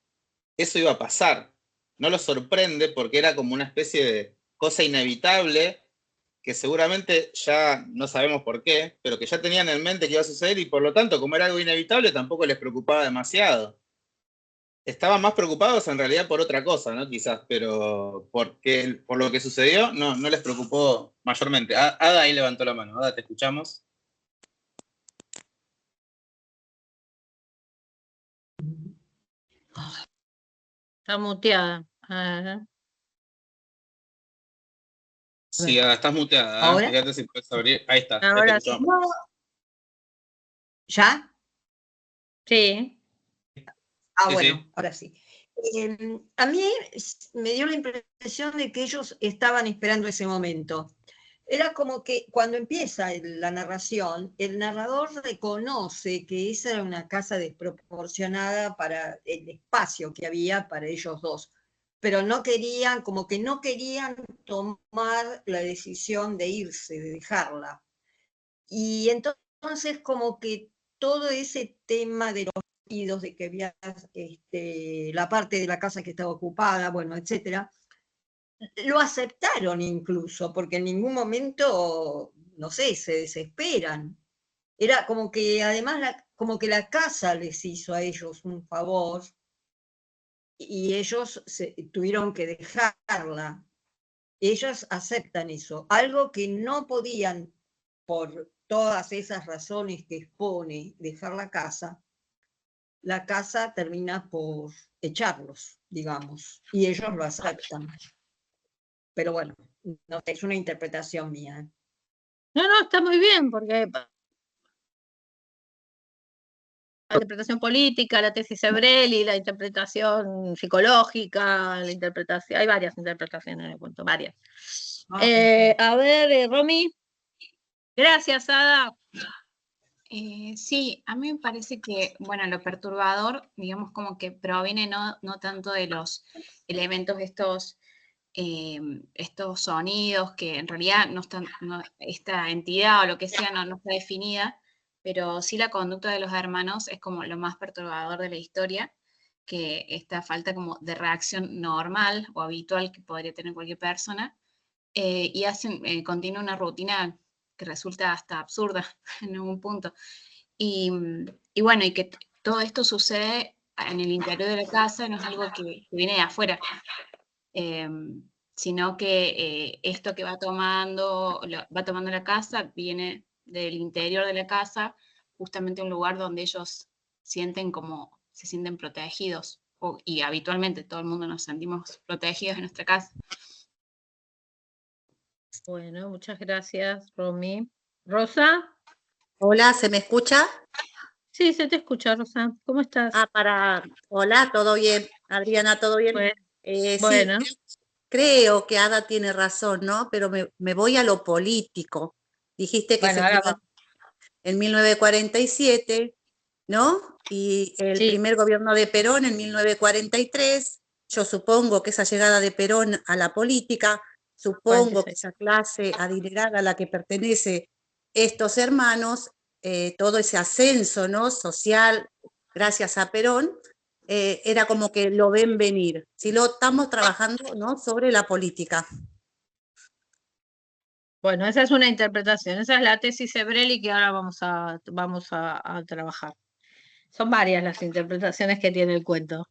eso iba a pasar. No los sorprende porque era como una especie de cosa inevitable que seguramente ya no sabemos por qué, pero que ya tenían en mente que iba a suceder y por lo tanto, como era algo inevitable, tampoco les preocupaba demasiado. Estaban más preocupados en realidad por otra cosa, ¿no? Quizás, pero por lo que sucedió no les preocupó mayormente. Ada ahí levantó la mano. Ada, te escuchamos. Está muteada. Sí, Ada, estás muteada. ¿Ahora? Fíjate si puedes abrir. Ahí está, ya te Ahora sí. escuchamos. ¿Ya? Sí. Sí, Bueno, sí. ahora sí. A mí me dio la impresión de que ellos estaban esperando ese momento. Era como que cuando empieza la narración, el narrador reconoce que esa era una casa desproporcionada para el espacio que había para ellos dos. pero no querían, como que no querían tomar la decisión de irse, de dejarla. Y entonces como que todo ese tema de los ruidos, de que había la parte de la casa que estaba ocupada, bueno, etcétera, lo aceptaron incluso, porque en ningún momento, no sé, se desesperan. Era como que además como que la casa les hizo a ellos un favor y ellos tuvieron que dejarla. Ellos aceptan eso, algo que no podían por todas esas razones que expone dejar la casa termina por echarlos, digamos, y ellos lo aceptan. Pero bueno, no, es una interpretación mía. No, no, está muy bien, porque la interpretación política, la tesis Sebrelli, la interpretación psicológica, la interpretación, hay varias interpretaciones en el cuento, varias. A ver, Romy. Gracias, Ada. Sí, a mí me parece que, bueno, lo perturbador, digamos, como que proviene no tanto de los elementos estos sonidos que en realidad no están, esta entidad o lo que sea no está definida, pero sí la conducta de los hermanos es como lo más perturbador de la historia, que esta falta como de reacción normal o habitual que podría tener cualquier persona, y continúa una rutina que resulta hasta absurda en algún punto. Y bueno, y que todo esto sucede en el interior de la casa, no es algo que viene de afuera, sino que esto que va tomando la casa viene del interior de la casa, justamente un lugar donde ellos se sienten protegidos, y habitualmente todo el mundo nos sentimos protegidos en nuestra casa. Bueno, muchas gracias, Romy. ¿Rosa? Hola, ¿se me escucha? Sí, se te escucha, Rosa. ¿Cómo estás? Hola, ¿todo bien? Adriana, ¿todo bien? Bueno. Sí, creo que Ada tiene razón, ¿no? Pero me voy a lo político. Dijiste que se escribió en 1947, ¿no? Y el primer gobierno de Perón en 1943. Yo supongo que esa llegada de Perón a la política, supongo que esa clase adinerada a la que pertenece estos hermanos, todo ese ascenso, ¿no?, social, gracias a Perón, era como que lo ven venir. Si lo estamos trabajando, ¿no?, sobre la política. Bueno, esa es una interpretación, esa es la tesis Sebrelli que ahora vamos a trabajar. Son varias las interpretaciones que tiene el cuento.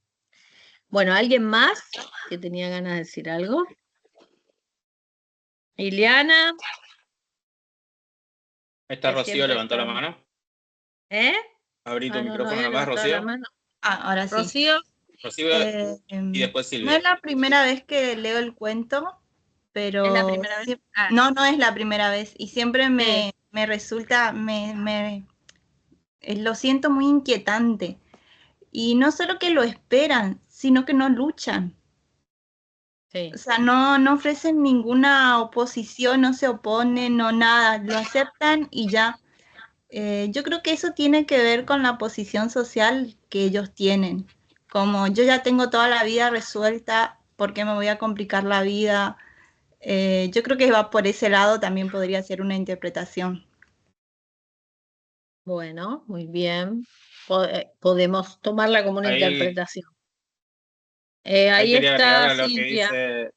Bueno, ¿alguien más que tenía ganas de decir algo? Iliana. Está Rocío, levantó la mano. ¿Eh? Abrí tu micrófono nomás, Rocío. Ahora sí. Rocío. Rocío y después Silvia. No es la primera vez que leo el cuento, pero... ¿Es la primera vez? No, no es la primera vez. Y siempre me resulta, lo siento muy inquietante. Y no solo que lo esperan, sino que no luchan. Sí. O sea, no ofrecen ninguna oposición, no se oponen, no nada. Lo aceptan y ya. Yo creo que eso tiene que ver con la posición social que ellos tienen. Como yo ya tengo toda la vida resuelta, ¿por qué me voy a complicar la vida? Yo creo que va por ese lado, también podría ser una interpretación. Bueno, muy bien. Podemos tomarla como una interpretación. Ahí quería agregar está a lo Silvia. que dice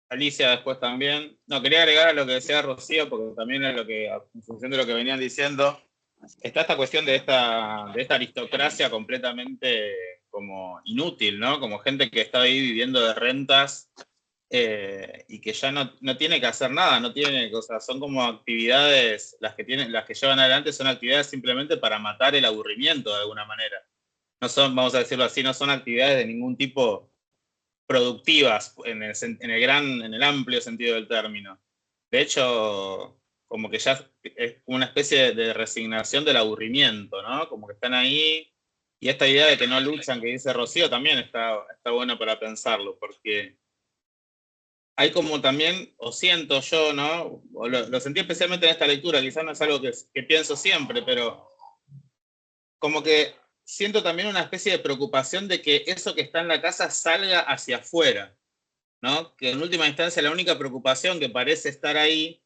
Alicia después también. No, quería agregar a lo que decía Rocío, porque también es lo que, en función de lo que venían diciendo, está esta cuestión de esta aristocracia completamente como inútil, ¿no? Como gente que está ahí viviendo de rentas y que ya no tiene que hacer nada, no tiene cosas, son como actividades, las que llevan adelante son actividades simplemente para matar el aburrimiento de alguna manera. No son, vamos a decirlo así, no son actividades de ningún tipo productivas en el amplio sentido del término. De hecho, como que ya es una especie de resignación del aburrimiento, ¿no? Como que están ahí, y esta idea de que no luchan que dice Rocío también está bueno para pensarlo, porque hay como también, o siento yo, ¿no? O lo sentí especialmente en esta lectura, quizás no es algo que pienso siempre, pero como que siento también una especie de preocupación de que eso que está en la casa salga hacia afuera, ¿no? Que en última instancia la única preocupación que parece estar ahí,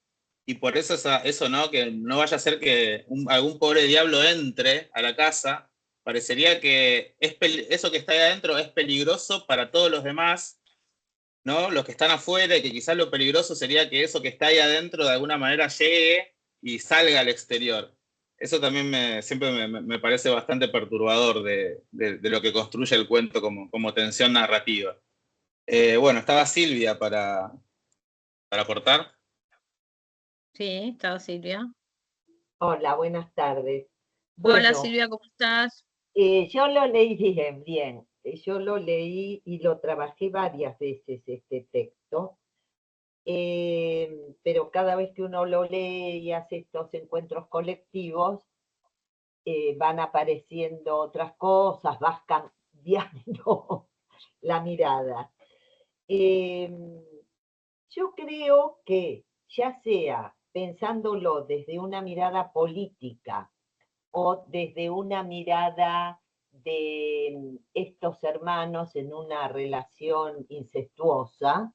y por eso eso, ¿no? Que no vaya a ser que algún pobre diablo entre a la casa, parecería que eso que está ahí adentro es peligroso para todos los demás, ¿no? Los que están afuera, y que quizás lo peligroso sería que eso que está ahí adentro de alguna manera llegue y salga al exterior. Eso también siempre me parece bastante perturbador de lo que construye el cuento como tensión narrativa. Bueno, estaba Silvia para aportar. Sí, estaba Silvia. Hola, buenas tardes. Hola Bueno, Silvia, ¿cómo estás? yo lo leí bien. Yo lo leí y lo trabajé varias veces este texto, pero cada vez que uno lo lee y hace estos encuentros colectivos, van apareciendo otras cosas, vas cambiando la mirada. Yo creo que ya sea pensándolo desde una mirada política o desde una mirada de estos hermanos en una relación incestuosa,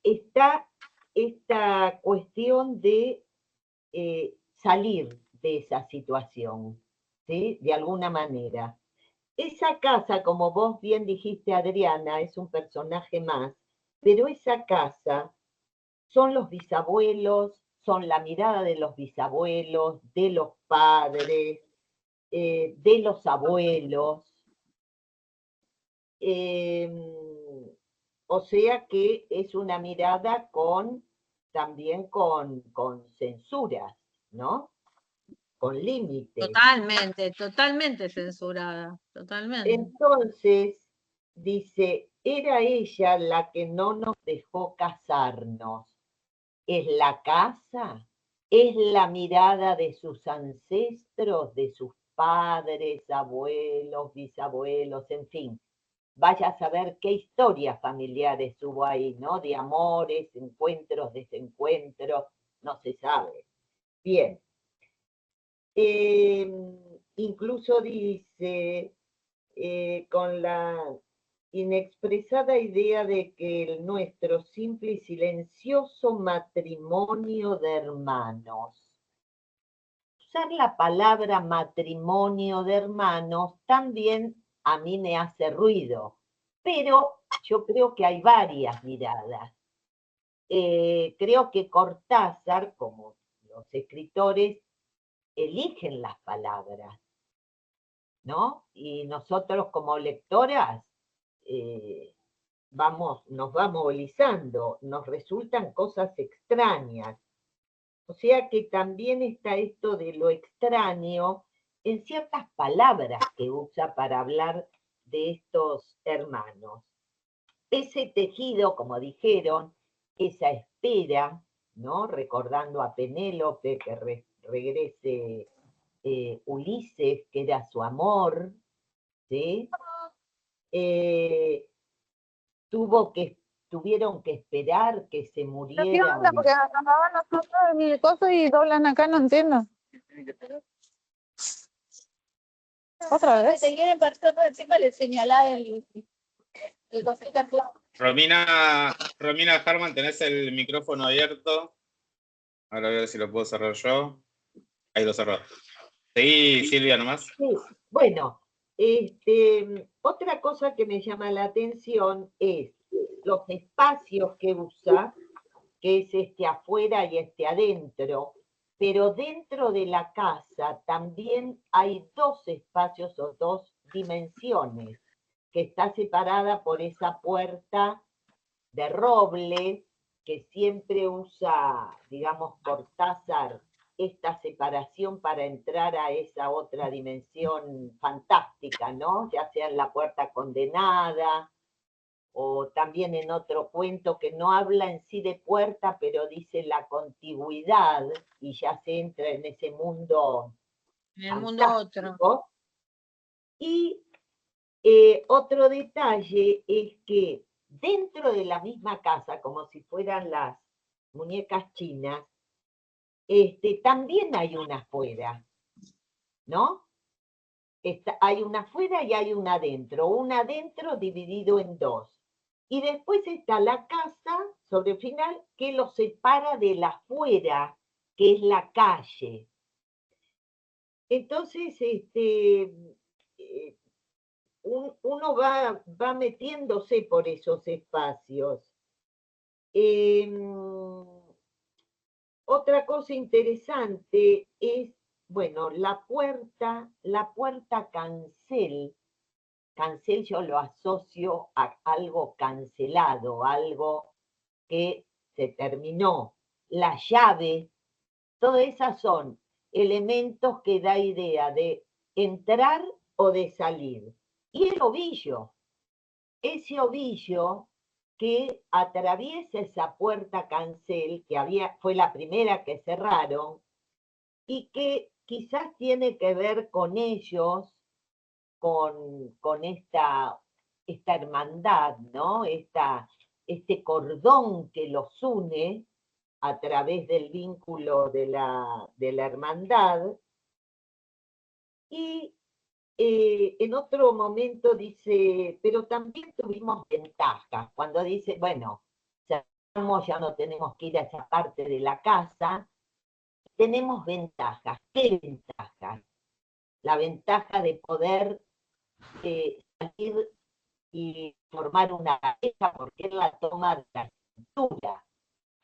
está esta cuestión de salir de esa situación, ¿sí? De alguna manera. Esa casa, como vos bien dijiste, Adriana, es un personaje más, pero esa casa son los bisabuelos, son la mirada de los bisabuelos, de los padres, de los abuelos. O sea que es una mirada también con censuras, ¿no? Con límites. Totalmente censurada, totalmente. Entonces, dice, era ella la que no nos dejó casarnos. ¿Es la casa? ¿Es la mirada de sus ancestros, de sus padres, abuelos, bisabuelos, en fin? Vaya a saber qué historias familiares hubo ahí, ¿no? De amores, encuentros, desencuentros, no se sabe. Bien. Incluso dice, con la inexpresada idea de que el nuestro simple y silencioso matrimonio de hermanos. Usar la palabra matrimonio de hermanos también a mí me hace ruido, pero yo creo que hay varias miradas. Creo que Cortázar, como los escritores, eligen las palabras, ¿no? Y nosotros como lectoras nos va movilizando, nos resultan cosas extrañas. O sea que también está esto de lo extraño en ciertas palabras que usa para hablar de estos hermanos. Ese tejido, como dijeron, esa espera, ¿no? Recordando a Penélope que regrese Ulises, que era su amor, ¿sí? Tuvieron que esperar que se muriera. ¿Qué onda? Porque acababan nosotros mi cosa y doblan acá, no entiendo. ¿Otra vez? Se quieren pasar por encima, le señalá el cosita. Romina Harman, tenés el micrófono abierto. Ahora voy a ver si lo puedo cerrar yo. Ahí lo cerró. Seguí, Silvia, nomás. Sí, bueno, otra cosa que me llama la atención es los espacios que usa, que es este afuera y este adentro, pero dentro de la casa también hay dos espacios o dos dimensiones, que está separada por esa puerta de roble que siempre usa, digamos, Cortázar, esta separación para entrar a esa otra dimensión fantástica, ¿no? Ya sea en La Puerta Condenada, o también en otro cuento que no habla en sí de puerta, pero dice la contigüidad, y ya se entra en ese mundo En el mundo otro. Y otro detalle es que dentro de la misma casa, como si fueran las muñecas chinas, también hay una afuera, ¿no? Hay una afuera y hay una adentro dividido en dos. Y después está la casa, sobre el final, que lo separa de la afuera, que es la calle. Entonces, uno va metiéndose por esos espacios. Otra cosa interesante es, bueno, la puerta cancel. Cancel yo lo asocio a algo cancelado, algo que se terminó. La llave, todas esas son elementos que da idea de entrar o de salir. Y el ovillo, ese ovillo que atraviesa esa puerta cancel, que fue la primera que cerraron, y que quizás tiene que ver con ellos, con esta hermandad, ¿no? Este cordón que los une a través del vínculo de la hermandad. Y en otro momento dice, pero también tuvimos ventajas, cuando dice, bueno, ya no tenemos que ir a esa parte de la casa, tenemos ventajas. ¿Qué ventajas? La ventaja de poder salir y formar una pareja, porque él la toma de la cintura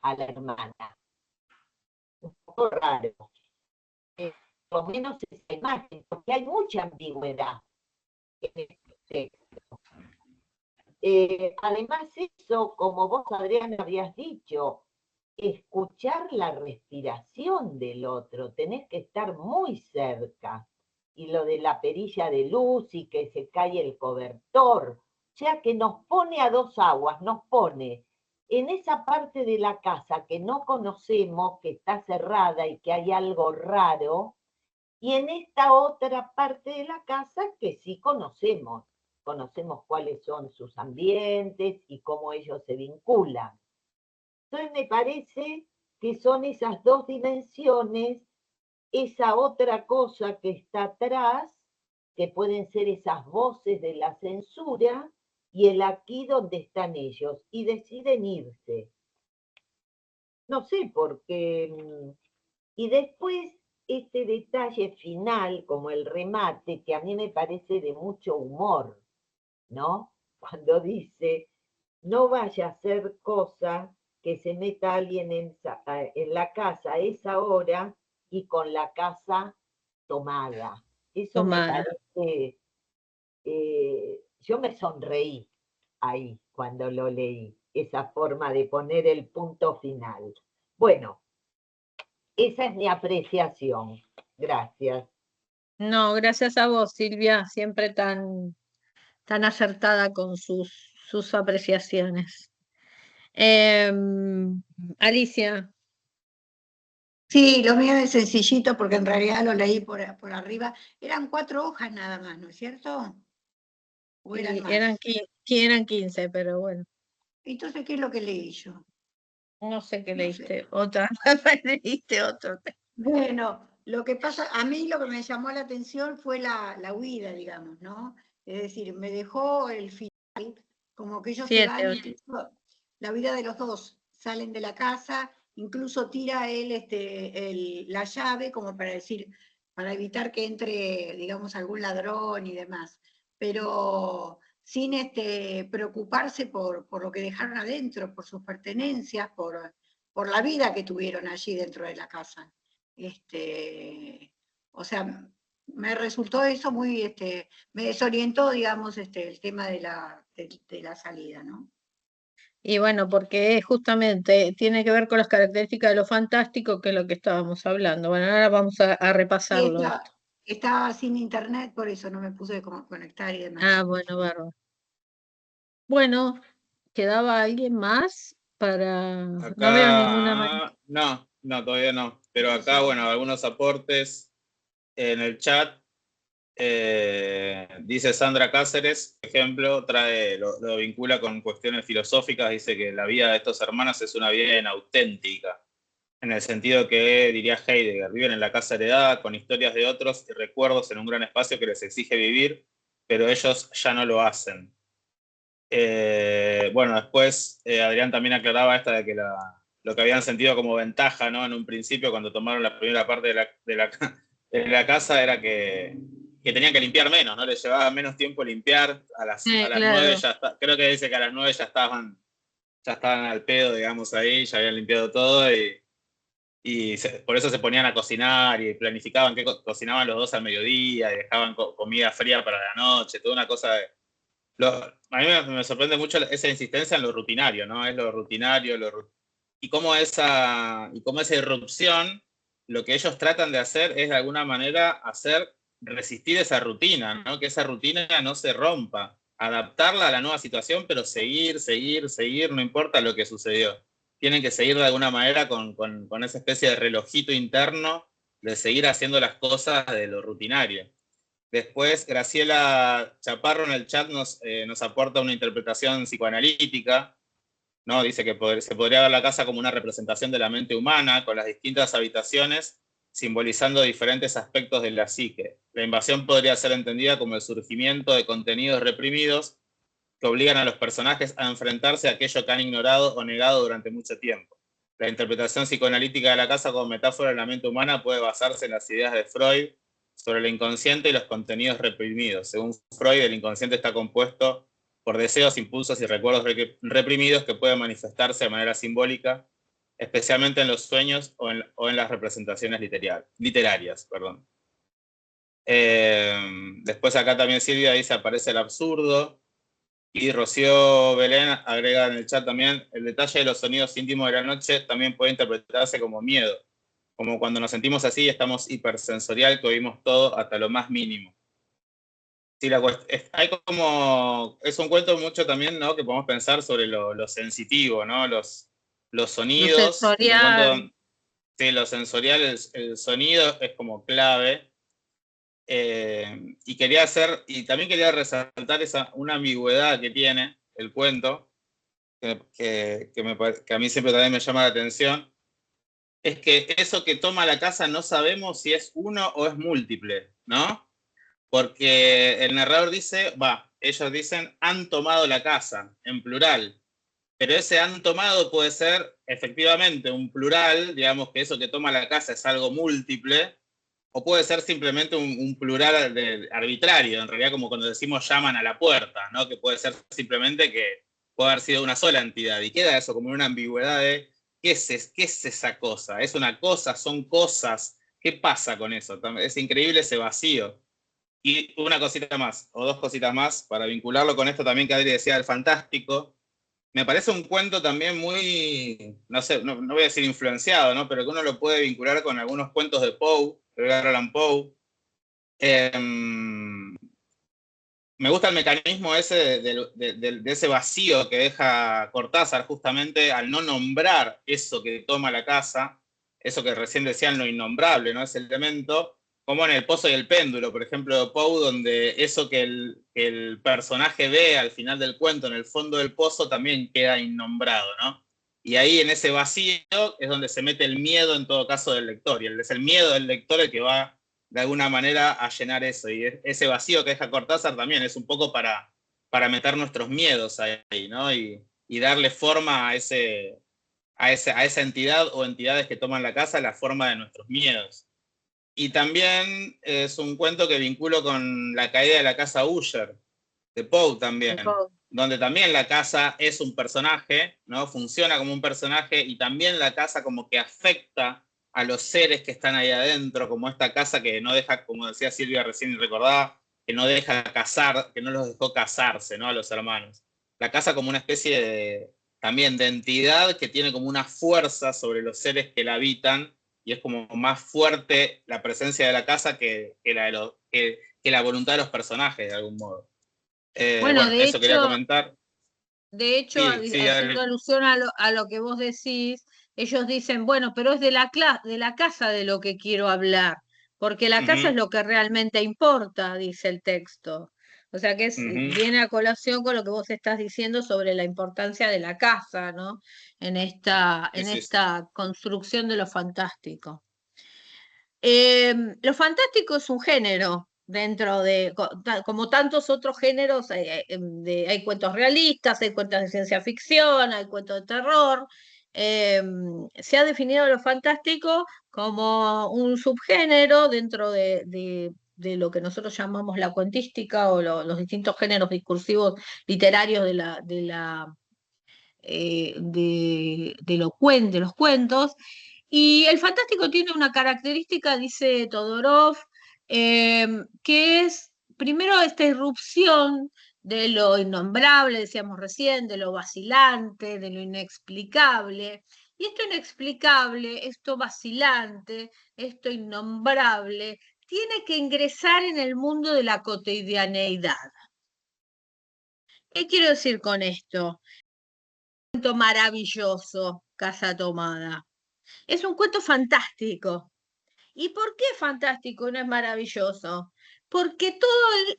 a la hermana. Un poco raro. Por lo menos esa imagen, porque hay mucha ambigüedad en este texto. Además eso, como vos, Adriana, habías dicho, escuchar la respiración del otro, tenés que estar muy cerca. Y lo de la perilla de luz y que se cae el cobertor, o sea que nos pone a dos aguas, nos pone en esa parte de la casa que no conocemos, que está cerrada y que hay algo raro, y en esta otra parte de la casa que sí conocemos cuáles son sus ambientes y cómo ellos se vinculan. Entonces me parece que son esas dos dimensiones, esa otra cosa que está atrás, que pueden ser esas voces de la censura, y el aquí donde están ellos, y deciden irse. No sé por qué. Y después este detalle final, como el remate, que a mí me parece de mucho humor, ¿no? Cuando dice, no vaya a hacer cosa que se meta alguien en la casa a esa hora y con la casa tomada. Eso me parece, yo me sonreí ahí cuando lo leí, esa forma de poner el punto final. Bueno, esa es mi apreciación. Gracias. No, gracias a vos, Silvia, siempre tan acertada con sus apreciaciones. Alicia. Sí, lo mío es sencillito porque en realidad lo leí por arriba. Eran 4 hojas nada más, ¿no es cierto? ¿O eran más? Eran 15, pero bueno. Entonces, ¿qué es lo que leí yo? No sé qué No leíste, sé. otra, leíste otro. Bueno, lo que pasa, a mí lo que me llamó la atención fue la huida, digamos, ¿no? Es decir, me dejó el final, como que ellos se van, la vida de los dos, salen de la casa, incluso tira él la llave como para decir, para evitar que entre, digamos, algún ladrón y demás, pero sin preocuparse por lo que dejaron adentro, por sus pertenencias, por la vida que tuvieron allí dentro de la casa. O sea, me resultó eso muy, me desorientó, digamos, el tema de la salida, ¿no? Y bueno, porque justamente tiene que ver con las características de lo fantástico, que es lo que estábamos hablando. Bueno, ahora vamos a repasarlo. Estaba sin internet, por eso no me puse a conectar y demás. Ah, bueno, bárbaro. Bueno, ¿quedaba alguien más para...? Acá, no veo ninguna manera. No, todavía no. Pero acá, bueno, algunos aportes en el chat. Dice Sandra Cáceres, por ejemplo, lo vincula con cuestiones filosóficas, dice que la vida de estos hermanos es una vida inauténtica. en el sentido que, diría Heidegger, viven en la casa heredada con historias de otros y recuerdos en un gran espacio que les exige vivir, pero ellos ya no lo hacen. Bueno, después Adrián también aclaraba esta de que lo que habían sentido como ventaja, ¿no? En un principio, cuando tomaron la primera parte de la casa, era que tenían que limpiar menos, ¿no? Les llevaba menos tiempo limpiar. A las claro. 9 ya está, creo que dice que a las 9 ya estaban al pedo, digamos, ahí, ya habían limpiado todo por eso se ponían a cocinar y planificaban que cocinaban los dos al mediodía y dejaban comida fría para la noche, toda una cosa de... a mí me sorprende mucho esa insistencia en lo rutinario, ¿no? Es lo rutinario, y cómo esa irrupción, lo que ellos tratan de hacer es de alguna manera resistir esa rutina, ¿no? Que esa rutina no se rompa, adaptarla a la nueva situación, pero seguir, no importa lo que sucedió. Tienen que seguir de alguna manera con esa especie de relojito interno de seguir haciendo las cosas de lo rutinario. Después, Graciela Chaparro en el chat nos aporta una interpretación psicoanalítica, ¿no? Dice que se podría ver la casa como una representación de la mente humana, con las distintas habitaciones simbolizando diferentes aspectos de la psique. La invasión podría ser entendida como el surgimiento de contenidos reprimidos que obligan a los personajes a enfrentarse a aquello que han ignorado o negado durante mucho tiempo. La interpretación psicoanalítica de la casa como metáfora de la mente humana puede basarse en las ideas de Freud sobre el inconsciente y los contenidos reprimidos. Según Freud, el inconsciente está compuesto por deseos, impulsos y recuerdos reprimidos que pueden manifestarse de manera simbólica, especialmente en los sueños o en las representaciones literarias. Después acá también Silvia dice, aparece el absurdo, y Rocío Belén agrega en el chat también, el detalle de los sonidos íntimos de la noche también puede interpretarse como miedo, como cuando nos sentimos así y estamos hipersensorial, que oímos todo hasta lo más mínimo. Sí, es un cuento mucho también, ¿no? Que podemos pensar sobre lo sensitivo, ¿no? Los sonidos. Lo sensorial. Sí, lo sensorial, el sonido es como clave. Y también quería resaltar una ambigüedad que tiene el cuento, que a mí siempre también me llama la atención, es que eso que toma la casa no sabemos si es uno o es múltiple, ¿no? Porque el narrador dice, ellos dicen, han tomado la casa, en plural. Pero ese han tomado puede ser efectivamente un plural, digamos que eso que toma la casa es algo múltiple, o puede ser simplemente un plural arbitrario, en realidad como cuando decimos llaman a la puerta, ¿no? Que puede ser simplemente que puede haber sido una sola entidad. Y queda eso como una ambigüedad de ¿qué es esa cosa? ¿Es una cosa? ¿Son cosas? ¿Qué pasa con eso? Es increíble ese vacío. Y una cosita más, o dos cositas más, para vincularlo con esto también que Adri decía del fantástico. Me parece un cuento también muy, no sé, no voy a decir influenciado, ¿no? Pero que uno lo puede vincular con algunos cuentos de Poe, de Edgar Allan Poe. Me gusta el mecanismo ese de ese vacío que deja Cortázar justamente al no nombrar eso que toma la casa, eso que recién decían lo innombrable, ¿no? Ese elemento, como en El Pozo y el Péndulo, por ejemplo, de Poe, donde eso que el personaje ve al final del cuento, en el fondo del pozo, también queda innombrado, ¿no? Y ahí en ese vacío es donde se mete el miedo en todo caso del lector, y es el miedo del lector el que va de alguna manera a llenar eso, y ese vacío que deja Cortázar también es un poco para meter nuestros miedos ahí, ¿no? Y darle forma a esa entidad o entidades que toman la casa, la forma de nuestros miedos. Y también es un cuento que vinculo con La caída de la casa Usher, de Poe también, donde también la casa es un personaje, ¿no? Funciona como un personaje, y también la casa como que afecta a los seres que están ahí adentro, como esta casa que no deja, como decía Silvia recién y recordaba, que no los dejó casarse, ¿no? A los hermanos. La casa como una especie también de entidad que tiene como una fuerza sobre los seres que la habitan, y es como más fuerte la presencia de la casa que la voluntad de los personajes, de algún modo. Bueno, de eso hecho, quería comentar. De hecho, Sí, haciendo alusión a lo que vos decís, ellos dicen, bueno, pero es de la casa de lo que quiero hablar, porque la casa es lo que realmente importa, dice el texto. O sea que viene a colación con lo que vos estás diciendo sobre la importancia de la casa, ¿no? En esta construcción de lo fantástico. Lo fantástico es un género dentro de, como tantos otros géneros, hay cuentos realistas, hay cuentos de ciencia ficción, hay cuentos de terror. Se ha definido lo fantástico como un subgénero dentro de lo que nosotros llamamos la cuentística o los distintos géneros discursivos literarios de los cuentos. Y el fantástico tiene una característica, dice Todorov, que es primero esta irrupción de lo innombrable, decíamos recién, de lo vacilante, de lo inexplicable. Y esto inexplicable, esto vacilante, esto innombrable, tiene que ingresar en el mundo de la cotidianeidad. ¿Qué quiero decir con esto? Un cuento maravilloso, Casa Tomada. Es un cuento fantástico. ¿Y por qué fantástico no es maravilloso? Porque toda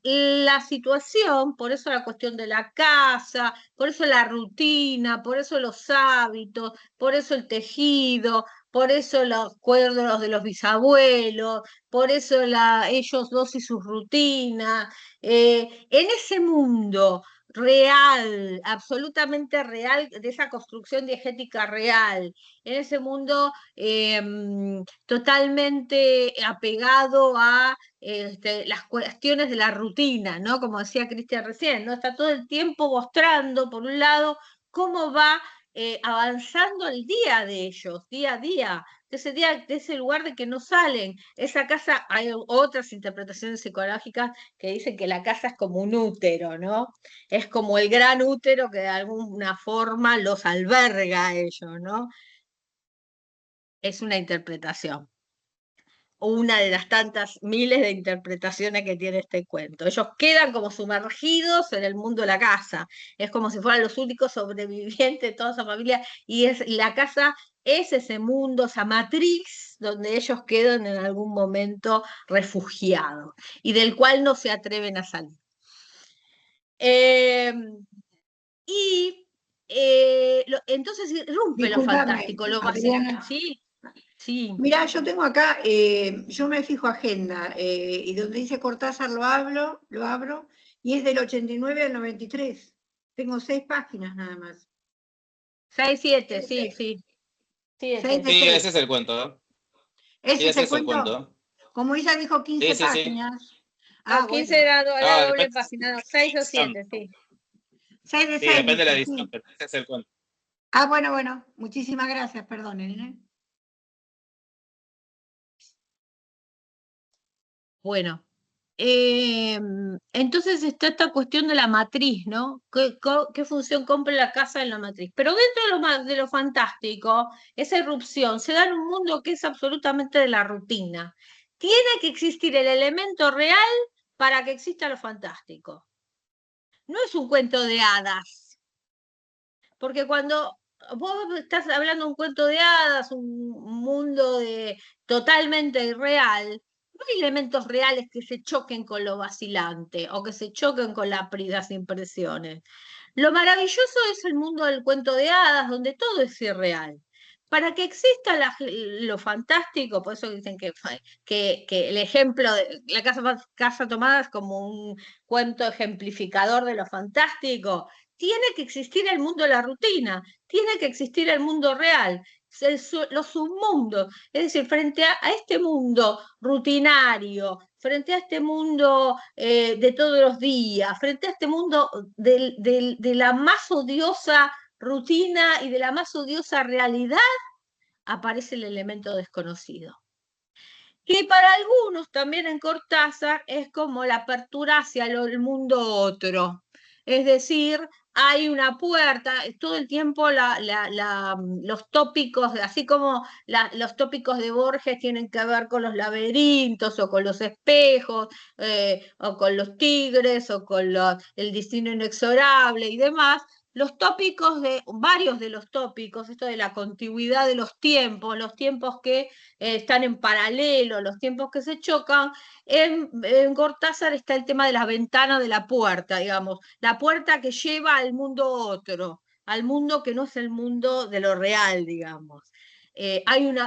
la situación, por eso la cuestión de la casa, por eso la rutina, por eso los hábitos, por eso el tejido, por eso los cuerdos de los bisabuelos, por eso ellos dos y sus rutinas, en ese mundo real, absolutamente real, de esa construcción diegética real, en ese mundo totalmente apegado a las cuestiones de la rutina, ¿no? Como decía Cristian recién, ¿no? Está todo el tiempo mostrando, por un lado, cómo va avanzando el día de ellos, día a día, de ese lugar de que no salen. Esa casa, hay otras interpretaciones psicológicas que dicen que la casa es como un útero, ¿no? Es como el gran útero que de alguna forma los alberga a ellos, ¿no? Es una interpretación, una de las tantas miles de interpretaciones que tiene este cuento. Ellos quedan como sumergidos en el mundo de la casa, es como si fueran los únicos sobrevivientes de toda esa familia, y la casa es ese mundo, esa matriz donde ellos quedan en algún momento refugiados, y del cual no se atreven a salir. Entonces irrumpe lo fantástico, lo Adriana. ¿sí? Sí. Mirá, yo tengo acá, yo me fijo agenda, y donde dice Cortázar lo abro, y es del 89 al 93. Tengo 6 páginas nada más. 6, 7, sí. Sí, ese es el cuento. ¿Ese es el cuento? Como ella dijo 15 páginas. Sí. Ah, 15 era doble página, 6 o 7, sí. 6 de 6. Sí, depende de la edición, pero ese es el cuento. Ah, bueno, muchísimas gracias, perdonen. Bueno, entonces está esta cuestión de la matriz, ¿no? ¿Qué función cumple la casa en la matriz? Pero dentro de lo fantástico, esa irrupción se da en un mundo que es absolutamente de la rutina. Tiene que existir el elemento real para que exista lo fantástico. No es un cuento de hadas, porque cuando vos estás hablando de un cuento de hadas, un mundo totalmente irreal, no hay elementos reales que se choquen con lo vacilante o que se choquen con las impresiones. Lo maravilloso es el mundo del cuento de hadas, donde todo es irreal. Para que exista lo fantástico, por eso dicen que el ejemplo de la casa Tomada es como un cuento ejemplificador de lo fantástico, tiene que existir el mundo de la rutina, tiene que existir el mundo real, los submundos. Es decir, frente a este mundo rutinario, frente a este mundo de todos los días, frente a este mundo de la más odiosa rutina y de la más odiosa realidad, aparece el elemento desconocido. Que para algunos, también en Cortázar, es como la apertura hacia el mundo otro. Es decir, hay una puerta, todo el tiempo los tópicos, así como los tópicos de Borges tienen que ver con los laberintos, o con los espejos, o con los tigres, o con el destino inexorable y demás, los tópicos varios de los tópicos, esto de la contigüidad de los tiempos que están en paralelo, los tiempos que se chocan, en Cortázar está el tema de la ventana de la puerta, digamos, la puerta que lleva al mundo otro, al mundo que no es el mundo de lo real, digamos.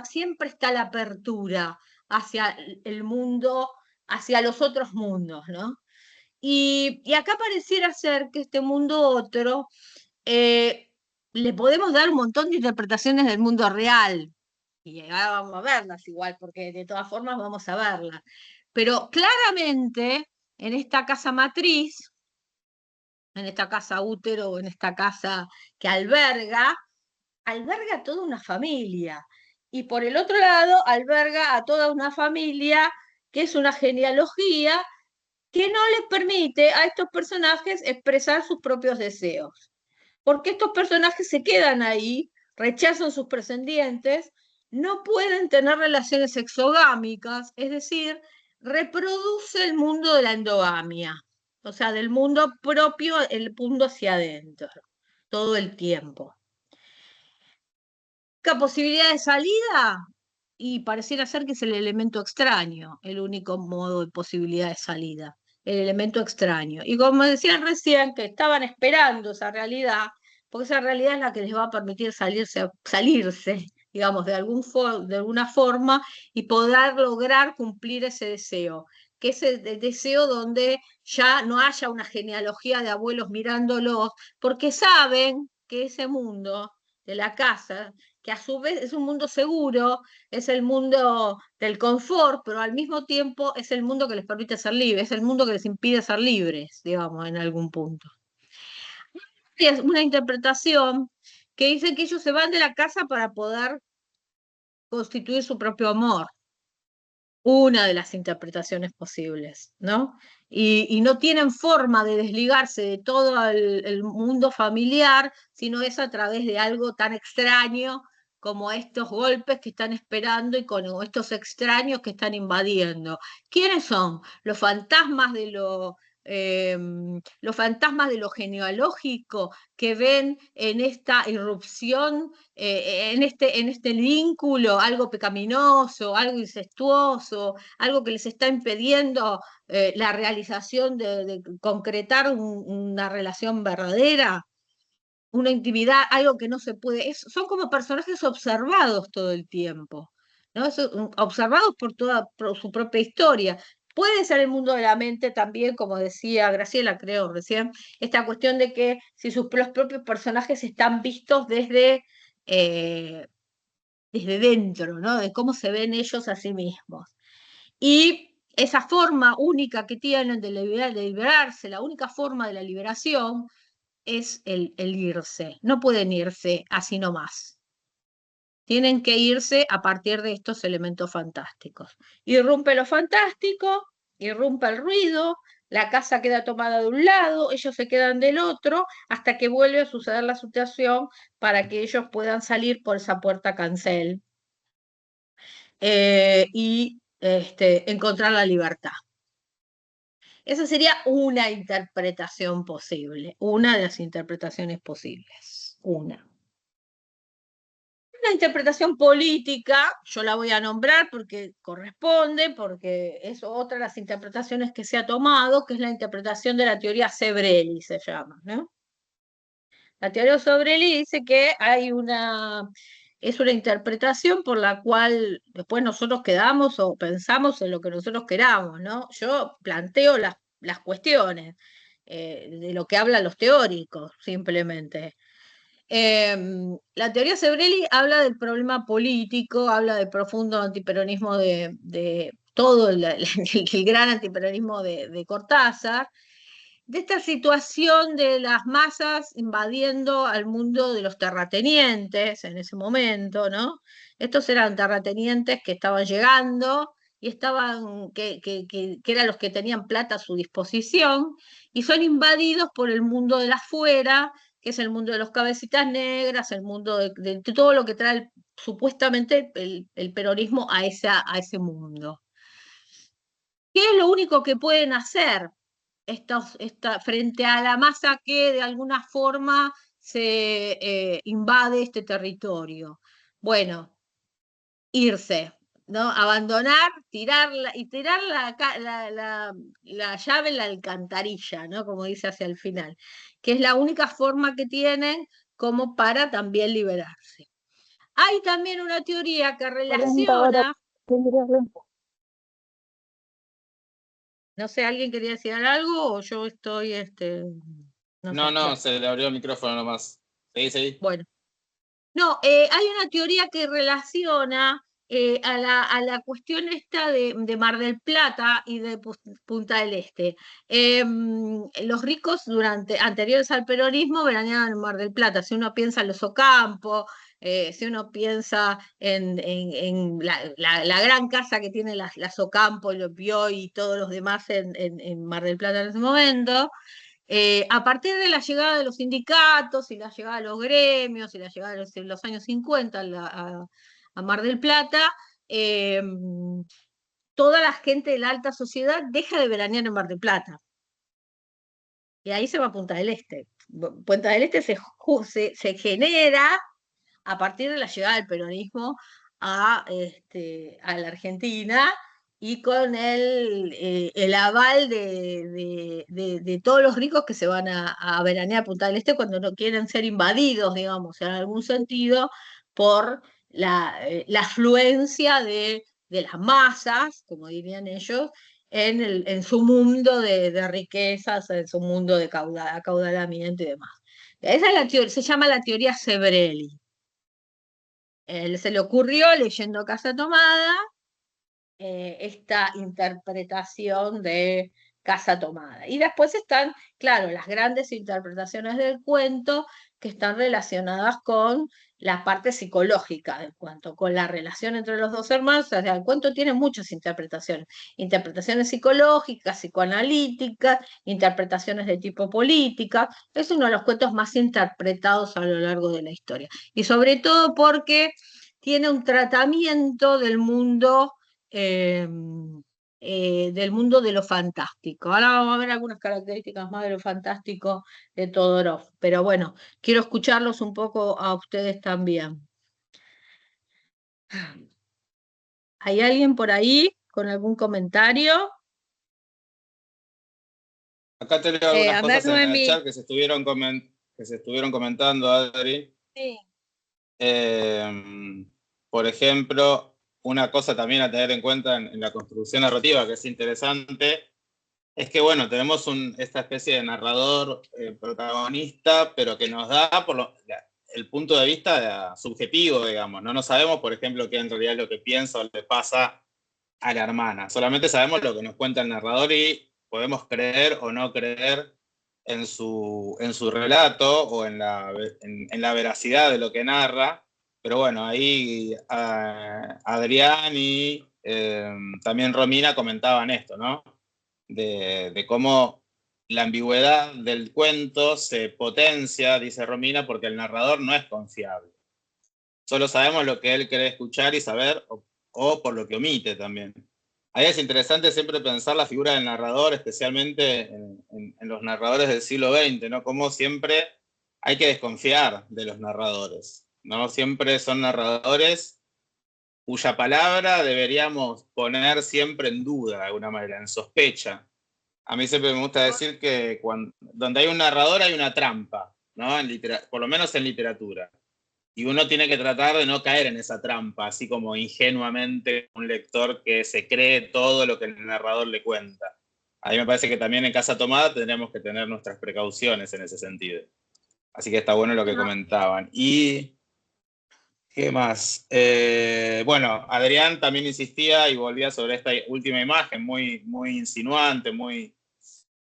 Siempre está la apertura hacia el mundo, hacia los otros mundos, ¿no? Y acá pareciera ser que este mundo otro le podemos dar un montón de interpretaciones del mundo real. Y ahora vamos a verlas igual, porque de todas formas vamos a verlas. Pero claramente en esta casa matriz, en esta casa útero, en esta casa que alberga a toda una familia. Y por el otro lado, alberga a toda una familia que es una genealogía que no les permite a estos personajes expresar sus propios deseos. Porque estos personajes se quedan ahí, rechazan sus descendientes, no pueden tener relaciones exogámicas, es decir, reproduce el mundo de la endogamia, o sea, del mundo propio, el mundo hacia adentro, todo el tiempo. ¿Qué posibilidad de salida? Y pareciera ser que es el elemento extraño, el único modo de posibilidad de salida, el elemento extraño. Y como decían recién, que estaban esperando esa realidad, porque esa realidad es la que les va a permitir salirse, digamos, de alguna forma y poder lograr cumplir ese deseo, que es el deseo donde ya no haya una genealogía de abuelos mirándolos, porque saben que ese mundo de la casa, que a su vez es un mundo seguro, es el mundo del confort, pero al mismo tiempo es el mundo que les permite ser libres, es el mundo que les impide ser libres, digamos, en algún punto. Y es una interpretación que dice que ellos se van de la casa para poder constituir su propio amor. Una de las interpretaciones posibles, ¿no? Y no tienen forma de desligarse de todo el mundo familiar, sino es a través de algo tan extraño como estos golpes que están esperando y con estos extraños que están invadiendo. ¿Quiénes son? Los fantasmas de los fantasmas de lo genealógico que ven en esta irrupción, en este vínculo, algo pecaminoso, algo incestuoso, algo que les está impidiendo la realización de concretar una relación verdadera, una intimidad, algo que no se puede, son como personajes observados todo el tiempo, ¿no? Observados por su propia historia. Puede ser el mundo de la mente también, como decía Graciela, creo recién, esta cuestión de que si los propios personajes están vistos desde dentro, ¿no? De cómo se ven ellos a sí mismos. Y esa forma única que tienen de liberarse, la única forma de la liberación es el irse. No pueden irse así nomás. Tienen que irse a partir de estos elementos fantásticos. Irrumpe lo fantástico, irrumpe el ruido, la casa queda tomada de un lado, ellos se quedan del otro, hasta que vuelve a suceder la situación para que ellos puedan salir por esa puerta cancel y encontrar la libertad. Esa sería una interpretación posible, una de las interpretaciones posibles, una. Una interpretación política, yo la voy a nombrar porque corresponde, porque es otra de las interpretaciones que se ha tomado, que es la interpretación de la teoría Sebrelli, se llama, ¿no? La teoría Sebrelli dice que es una interpretación por la cual después nosotros quedamos o pensamos en lo que nosotros queramos, ¿no? Yo planteo las cuestiones de lo que hablan los teóricos, simplemente. La teoría Sebrelli habla del problema político, habla del profundo antiperonismo de todo el gran antiperonismo de Cortázar, de esta situación de las masas invadiendo al mundo de los terratenientes en ese momento, ¿no? Estos eran terratenientes que estaban llegando y que eran los que tenían plata a su disposición, y son invadidos por el mundo de la afuera, que es el mundo de los cabecitas negras, el mundo de todo lo que trae supuestamente el peronismo a ese mundo. ¿Qué es lo único que pueden hacer frente a la masa que de alguna forma se invade este territorio? Bueno, irse, ¿no? Abandonar, tirar la llave en la alcantarilla, ¿no? Como dice hacia el final, que es la única forma que tienen como para también liberarse. Hay también una teoría que 40 horas. relaciona, no sé, ¿alguien quería decir algo o yo estoy, no sé, No, bueno. se le abrió el micrófono nomás. Seguí. Bueno, no, hay una teoría que relaciona a la cuestión esta de Mar del Plata y de Punta del Este. Los ricos anteriores al peronismo veraneaban en Mar del Plata. Si uno piensa en los Ocampos, si uno piensa en la gran casa que tiene las Ocampo, los Bioy y todos los demás en Mar del Plata en ese momento, a partir de la llegada de los sindicatos y la llegada de los gremios y la llegada de los años 50 a Mar del Plata, toda la gente de la alta sociedad deja de veranear en Mar del Plata. Y ahí se va a Punta del Este. Punta del Este se genera a partir de la llegada del peronismo a la Argentina y con el aval de todos los ricos que se van a veranear a Punta del Este cuando no quieren ser invadidos, digamos, en algún sentido, por la afluencia de las masas, como dirían ellos, en su mundo de riquezas, en su mundo de acaudalamiento y demás. Esa es la teoría, se llama la teoría Sebrelli. Se le ocurrió, leyendo Casa Tomada, esta interpretación de Casa Tomada. Y después están, claro, las grandes interpretaciones del cuento que están relacionadas con la parte psicológica del cuento, con la relación entre los dos hermanos. O sea, el cuento tiene muchas interpretaciones psicológicas, psicoanalíticas, interpretaciones de tipo política. Es uno de los cuentos más interpretados a lo largo de la historia. Y sobre todo porque tiene un tratamiento del mundo de lo fantástico. Ahora vamos a ver algunas características más de lo fantástico de Todorov, pero bueno, quiero escucharlos un poco a ustedes también. ¿Hay alguien por ahí con algún comentario? Acá te leo algunas cosas en el Noemí. chat que se estuvieron comentando, Adri. Sí. Por ejemplo, una cosa también a tener en cuenta en la construcción narrativa que es interesante, es que, bueno, tenemos esta especie de narrador protagonista, pero que nos da el punto de vista subjetivo, digamos. No sabemos, por ejemplo, qué en realidad es lo que piensa o le pasa a la hermana. Solamente sabemos lo que nos cuenta el narrador y podemos creer o no creer en su relato o en la veracidad de lo que narra. Pero bueno, ahí Adrián y también Romina comentaban esto, ¿no? De cómo la ambigüedad del cuento se potencia, dice Romina, porque el narrador no es confiable. Solo sabemos lo que él quiere escuchar y saber, o por lo que omite también. Ahí es interesante siempre pensar la figura del narrador, especialmente en los narradores del siglo XX, ¿no? Como siempre hay que desconfiar de los narradores, ¿no? Siempre son narradores cuya palabra deberíamos poner siempre en duda, de alguna manera, en sospecha. A mí siempre me gusta decir que donde hay un narrador hay una trampa, ¿no? Por lo menos en literatura. Y uno tiene que tratar de no caer en esa trampa, así como ingenuamente un lector que se cree todo lo que el narrador le cuenta. A mí me parece que también en Casa Tomada tendríamos que tener nuestras precauciones en ese sentido. Así que está bueno lo que comentaban. Y ¿qué más? Bueno, Adrián también insistía y volvía sobre esta última imagen, muy, muy insinuante, muy,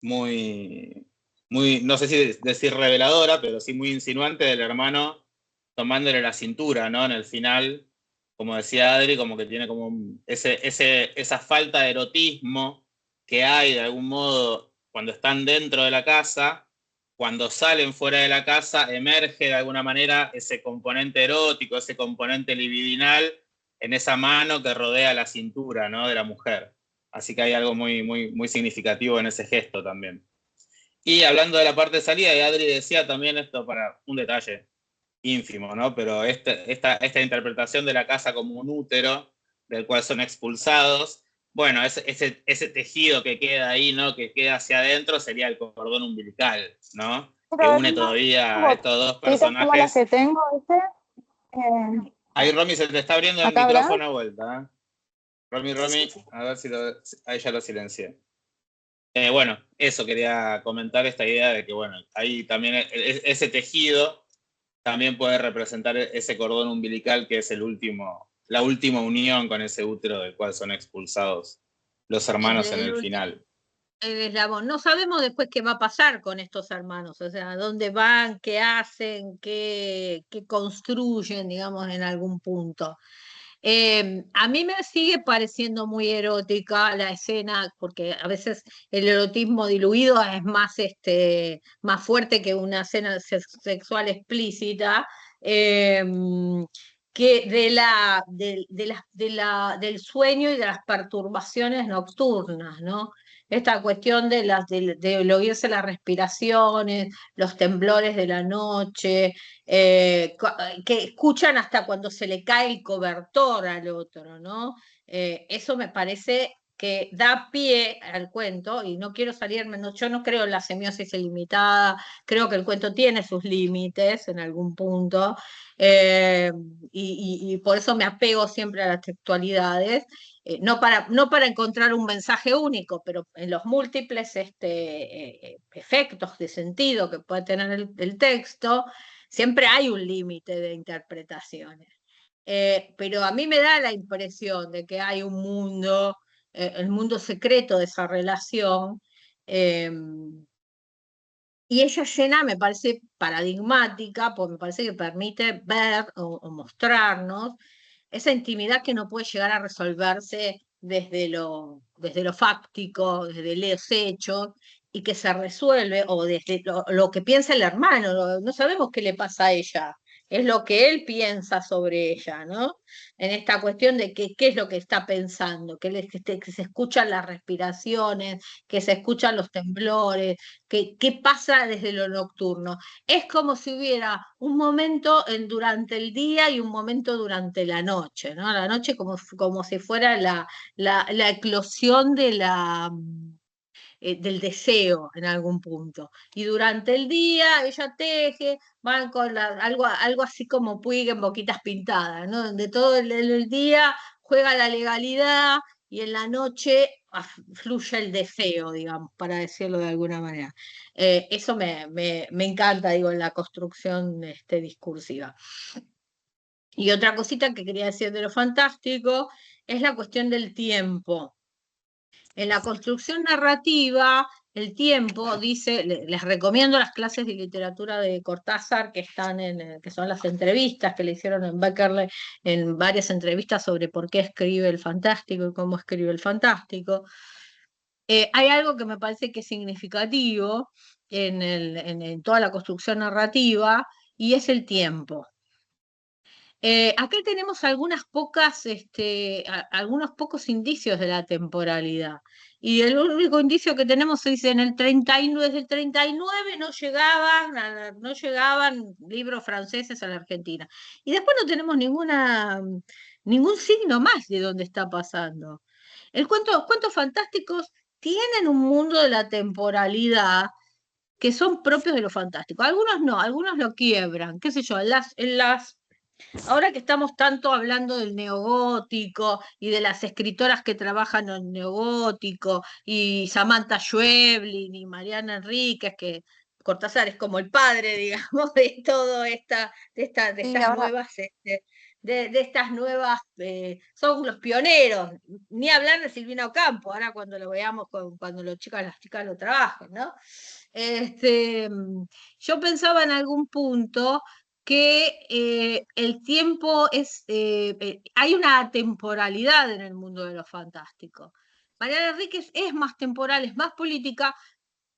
no sé si decir reveladora, pero sí muy insinuante del hermano tomándole la cintura, ¿no? En el final, como decía Adri, como que tiene como esa falta de erotismo que hay de algún modo cuando están dentro de la casa. Cuando salen fuera de la casa, emerge de alguna manera ese componente erótico, ese componente libidinal en esa mano que rodea la cintura, ¿no? De la mujer. Así que hay algo muy, muy, muy significativo en ese gesto también. Y hablando de la parte de salida, y Adri decía también esto para un detalle ínfimo, ¿no? Pero esta interpretación de la casa como un útero, del cual son expulsados, bueno, ese tejido que queda ahí, ¿no? Que queda hacia adentro sería el cordón umbilical, ¿no? Que une todavía a estos dos como las que personajes. tengo, ¿viste? Ahí, Romy, se te está abriendo el ¿Acá habrá? micrófono a vuelta, ¿eh? Romy, a ver si ahí ya lo silencié. Bueno, eso quería comentar, esta idea de que, bueno, ahí también ese tejido también puede representar ese cordón umbilical que es la última unión con ese útero del cual son expulsados los hermanos en el final. El eslabón. No sabemos después qué va a pasar con estos hermanos, o sea, dónde van, qué hacen, qué construyen, digamos, en algún punto. A mí me sigue pareciendo muy erótica la escena, porque a veces el erotismo diluido es más fuerte que una escena sexual explícita. Que del sueño y de las perturbaciones nocturnas, ¿no? Esta cuestión de oírse las respiraciones, los temblores de la noche, que escuchan hasta cuando se le cae el cobertor al otro, ¿no? Eso me parece que da pie al cuento, y no quiero salirme, yo no creo en la semiosis ilimitada, creo que el cuento tiene sus límites en algún punto, eh, y por eso me apego siempre a las textualidades, no para encontrar un mensaje único, pero en los múltiples efectos de sentido que puede tener el texto, siempre hay un límite de interpretaciones. Pero a mí me da la impresión de que hay un mundo, el mundo secreto de esa relación, eh, y esa escena me parece paradigmática, porque me parece que permite ver o mostrarnos esa intimidad que no puede llegar a resolverse desde lo fáctico, desde los hechos, y que se resuelve, o desde lo que piensa el hermano, no sabemos qué le pasa a ella, es lo que él piensa sobre ella, ¿no? En esta cuestión de qué es lo que está pensando, que se escuchan las respiraciones, que se escuchan los temblores, qué pasa desde lo nocturno. Es como si hubiera un momento durante el día y un momento durante la noche, ¿no? La noche como si fuera la eclosión del deseo en algún punto. Y durante el día ella teje, van con algo así como Puig en Boquitas Pintadas, ¿no? Donde todo el día juega la legalidad y en la noche fluye el deseo, digamos, para decirlo de alguna manera. Eso me encanta, digo, en la construcción discursiva. Y otra cosita que quería decir de lo fantástico es la cuestión del tiempo. En la construcción narrativa, el tiempo, dice, les recomiendo las clases de literatura de Cortázar que están que son las entrevistas que le hicieron en Beckerle, en varias entrevistas sobre por qué escribe el fantástico y cómo escribe el fantástico. Hay algo que me parece que es significativo en toda la construcción narrativa, y es el tiempo. Acá tenemos algunos pocos indicios de la temporalidad. Y el único indicio que tenemos es desde el 39 no llegaban libros franceses a la Argentina. Y después no tenemos ningún signo más de dónde está pasando. Los cuentos fantásticos tienen un mundo de la temporalidad que son propios de lo fantástico. Algunos no, algunos lo quiebran, qué sé yo, ahora que estamos tanto hablando del neogótico y de las escritoras que trabajan en el neogótico, y Samantha Schweblin y Mariana Enríquez, que Cortázar es como el padre, digamos, de todo de estas nuevas, son los pioneros, ni hablar de Silvina Ocampo, ahora cuando lo veamos, cuando las chicas lo trabajen, ¿no? Yo pensaba en algún punto que el tiempo hay una temporalidad en el mundo de lo fantástico. Mariana Enríquez es más temporal, es más política.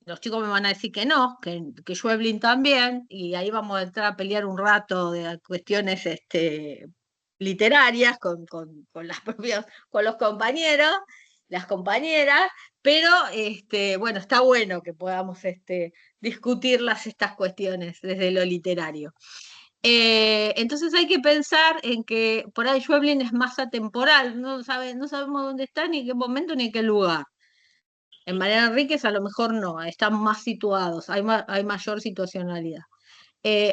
Los chicos me van a decir que no, que Schweblin también, y ahí vamos a entrar a pelear un rato de cuestiones literarias con los compañeros. las compañeras, pero bueno, está bueno que podamos discutirlas estas cuestiones desde lo literario. Entonces hay que pensar en que por ahí Schweblin es más atemporal, no sabemos dónde está, ni en qué momento, ni en qué lugar. En Mariana Enríquez a lo mejor no, están más situados, hay mayor situacionalidad.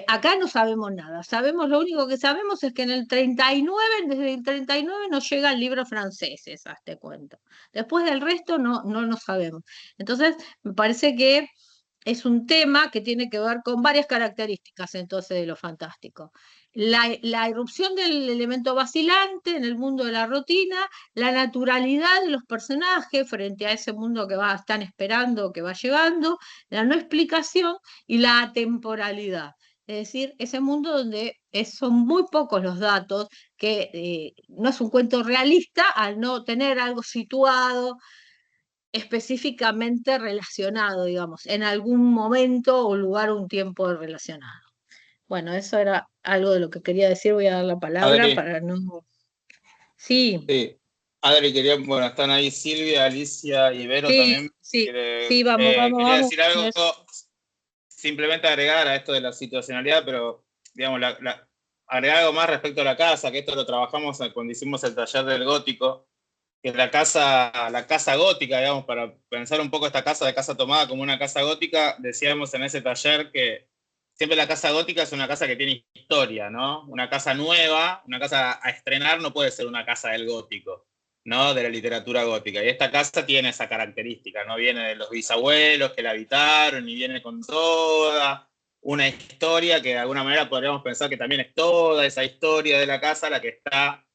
Acá no sabemos nada, lo único que sabemos es que en el 39, desde el 39 nos llegan libros franceses a este cuento. Después del resto no sabemos. Entonces, me parece que es un tema que tiene que ver con varias características entonces de lo fantástico. La irrupción del elemento vacilante en el mundo de la rutina, la naturalidad de los personajes frente a ese mundo que están esperando, que va llegando, la no explicación y la atemporalidad. Es decir, ese mundo donde son muy pocos los datos, que no es un cuento realista al no tener algo situado, específicamente relacionado, digamos, en algún momento o lugar o un tiempo relacionado. Bueno, eso era algo de lo que quería decir, voy a dar la palabra Adri, para no... Sí, Adri, bueno, están ahí Silvia, Alicia y Vero también. sí, vamos. Quería decir algo, simplemente agregar a esto de la situacionalidad, pero digamos, agregar algo más respecto a la casa, que esto lo trabajamos cuando hicimos el taller del gótico, que es la casa gótica, digamos, para pensar un poco esta casa de Casa Tomada como una casa gótica, decíamos en ese taller que siempre la casa gótica es una casa que tiene historia, ¿no? Una casa nueva, una casa a estrenar no puede ser una casa del gótico, ¿no? De la literatura gótica. Y esta casa tiene esa característica, no viene de los bisabuelos que la habitaron, y viene con toda una historia que de alguna manera podríamos pensar que también es toda esa historia de la casa la que está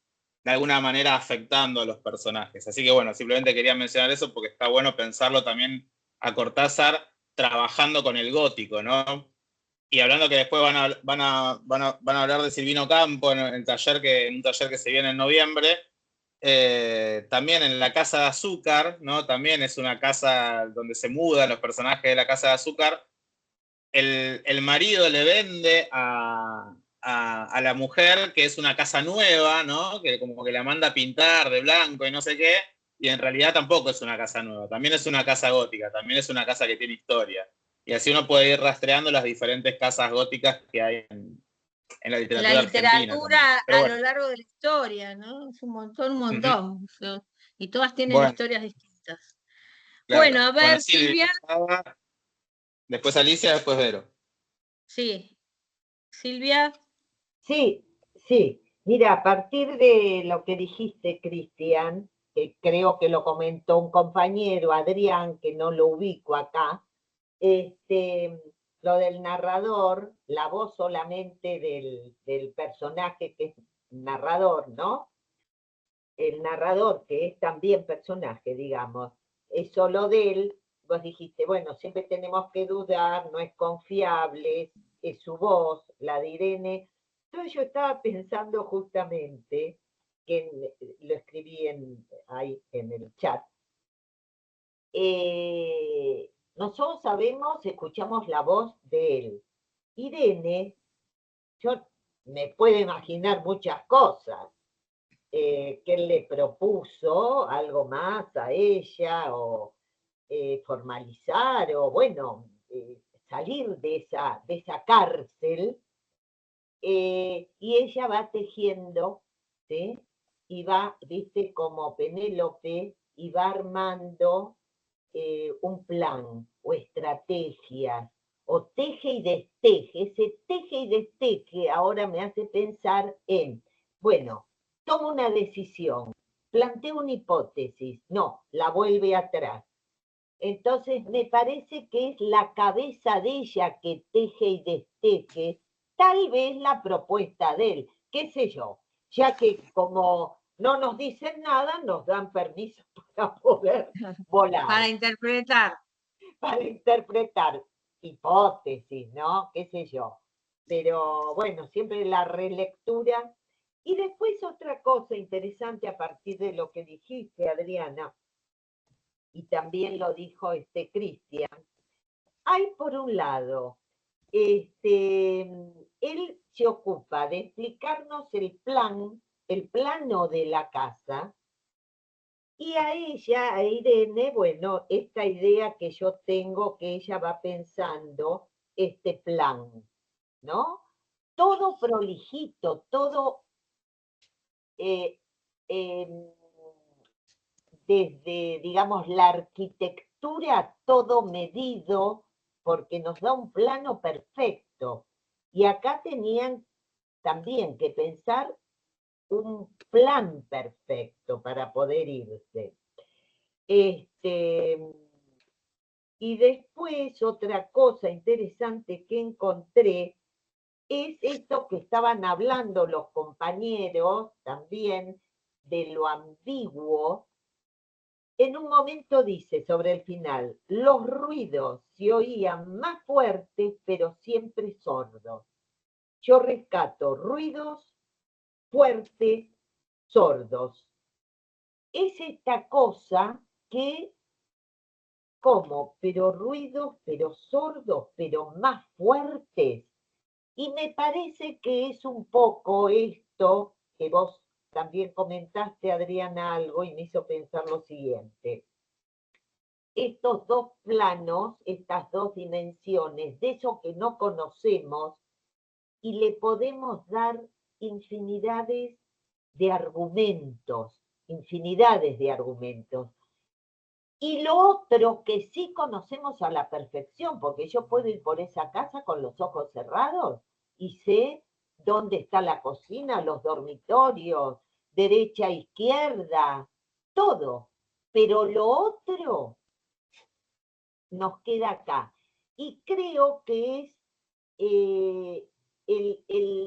de alguna manera afectando a los personajes. Así que bueno, simplemente quería mencionar eso porque está bueno pensarlo también a Cortázar trabajando con el gótico, ¿no? Y hablando que después van a hablar de Silvino Campo en un taller que se viene en noviembre, también en la Casa de Azúcar, ¿no? También es una casa donde se mudan los personajes de la Casa de Azúcar. El marido le vende a la mujer que es una casa nueva, ¿no? Que como que la manda a pintar de blanco y no sé qué, y en realidad tampoco es una casa nueva, también es una casa gótica, también es una casa que tiene historia. Y así uno puede ir rastreando las diferentes casas góticas que hay en la literatura argentina. A lo largo de la historia, ¿no? Es un montón. Y todas tienen historias distintas. Claro. Bueno, a ver, Silvia. Después Alicia, después Vero. Sí. Silvia. Sí. Mira, a partir de lo que dijiste, Cristian, que creo que lo comentó un compañero, Adrián, que no lo ubico acá, lo del narrador, la voz solamente del personaje que es narrador, ¿no? El narrador, que es también personaje, digamos, es solo de él. Vos dijiste, bueno, siempre tenemos que dudar, no es confiable, es su voz, la de Irene. Entonces yo estaba pensando justamente, lo escribí ahí en el chat, nosotros sabemos, escuchamos la voz de él. Irene, yo me puedo imaginar muchas cosas, que él le propuso algo más a ella, o formalizar, o bueno, salir de esa cárcel, y ella va tejiendo, ¿sí? Y va, viste, como Penélope, y va armando un plan o estrategias, o teje y desteje. Ese teje y desteje ahora me hace pensar en, bueno, toma una decisión, plantea una hipótesis, no, la vuelve atrás. Entonces me parece que es la cabeza de ella que teje y desteje, tal vez la propuesta de él, qué sé yo, ya que como no nos dicen nada, nos dan permiso para poder volar. Para interpretar. Para interpretar hipótesis, ¿no? Qué sé yo. Pero bueno, siempre la relectura. Y después otra cosa interesante a partir de lo que dijiste, Adriana, y también lo dijo Cristian, hay por un lado, él se ocupa de explicarnos el plano de la casa, Y a ella, a Irene, bueno, esta idea que yo tengo, que ella va pensando, este plan, ¿no? Todo prolijito, todo desde, digamos, la arquitectura, todo medido, porque nos da un plano perfecto. Y acá tenían también que pensar un plan perfecto para poder irse. Y después otra cosa interesante que encontré es esto que estaban hablando los compañeros también de lo ambiguo. En un momento dice sobre el final, los ruidos se oían más fuertes, pero siempre sordos. Yo rescato ruidos fuertes, sordos. Es esta cosa que, ¿cómo? Pero ruidos, pero sordos, pero más fuertes. Y me parece que es un poco esto que vos también comentaste, Adriana, algo y me hizo pensar lo siguiente. Estos dos planos, estas dos dimensiones, de eso que no conocemos, y le podemos dar infinidades de argumentos, infinidades de argumentos. Y lo otro que sí conocemos a la perfección, porque yo puedo ir por esa casa con los ojos cerrados y sé dónde está la cocina, los dormitorios, derecha, izquierda, todo. Pero lo otro nos queda acá. Y creo que es el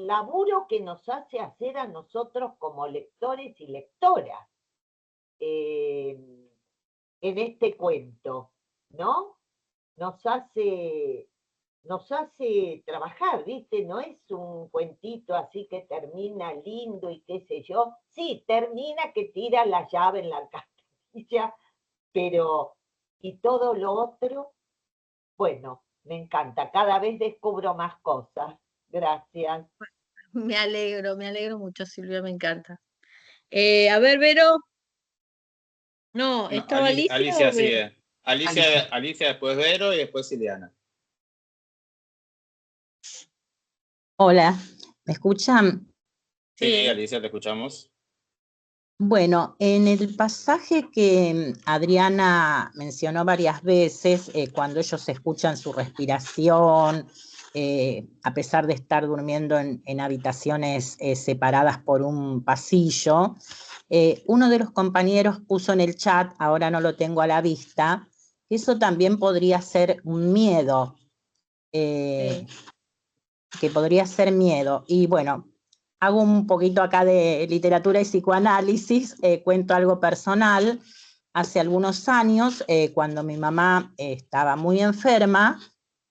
laburo que nos hace hacer a nosotros como lectores y lectoras en este cuento, ¿no? Nos hace trabajar, ¿viste? No es un cuentito así que termina lindo y qué sé yo. Sí, termina que tira la llave en la alcantarilla, pero y todo lo otro, bueno, me encanta. Cada vez descubro más cosas. Gracias. Me alegro mucho, Silvia, me encanta. A ver, Vero. No, No, ¿estaba Alicia Alicia o Vero? sigue. Alicia después Vero y después Ileana. Hola, ¿me escuchan? Sí, Alicia, te escuchamos. Bueno, en el pasaje que Adriana mencionó varias veces, cuando ellos escuchan su respiración, a pesar de estar durmiendo en habitaciones separadas por un pasillo, uno de los compañeros puso en el chat, ahora no lo tengo a la vista, que eso también podría ser un miedo, que podría ser miedo. Y bueno, hago un poquito acá de literatura y psicoanálisis, cuento algo personal. Hace algunos años, cuando mi mamá estaba muy enferma,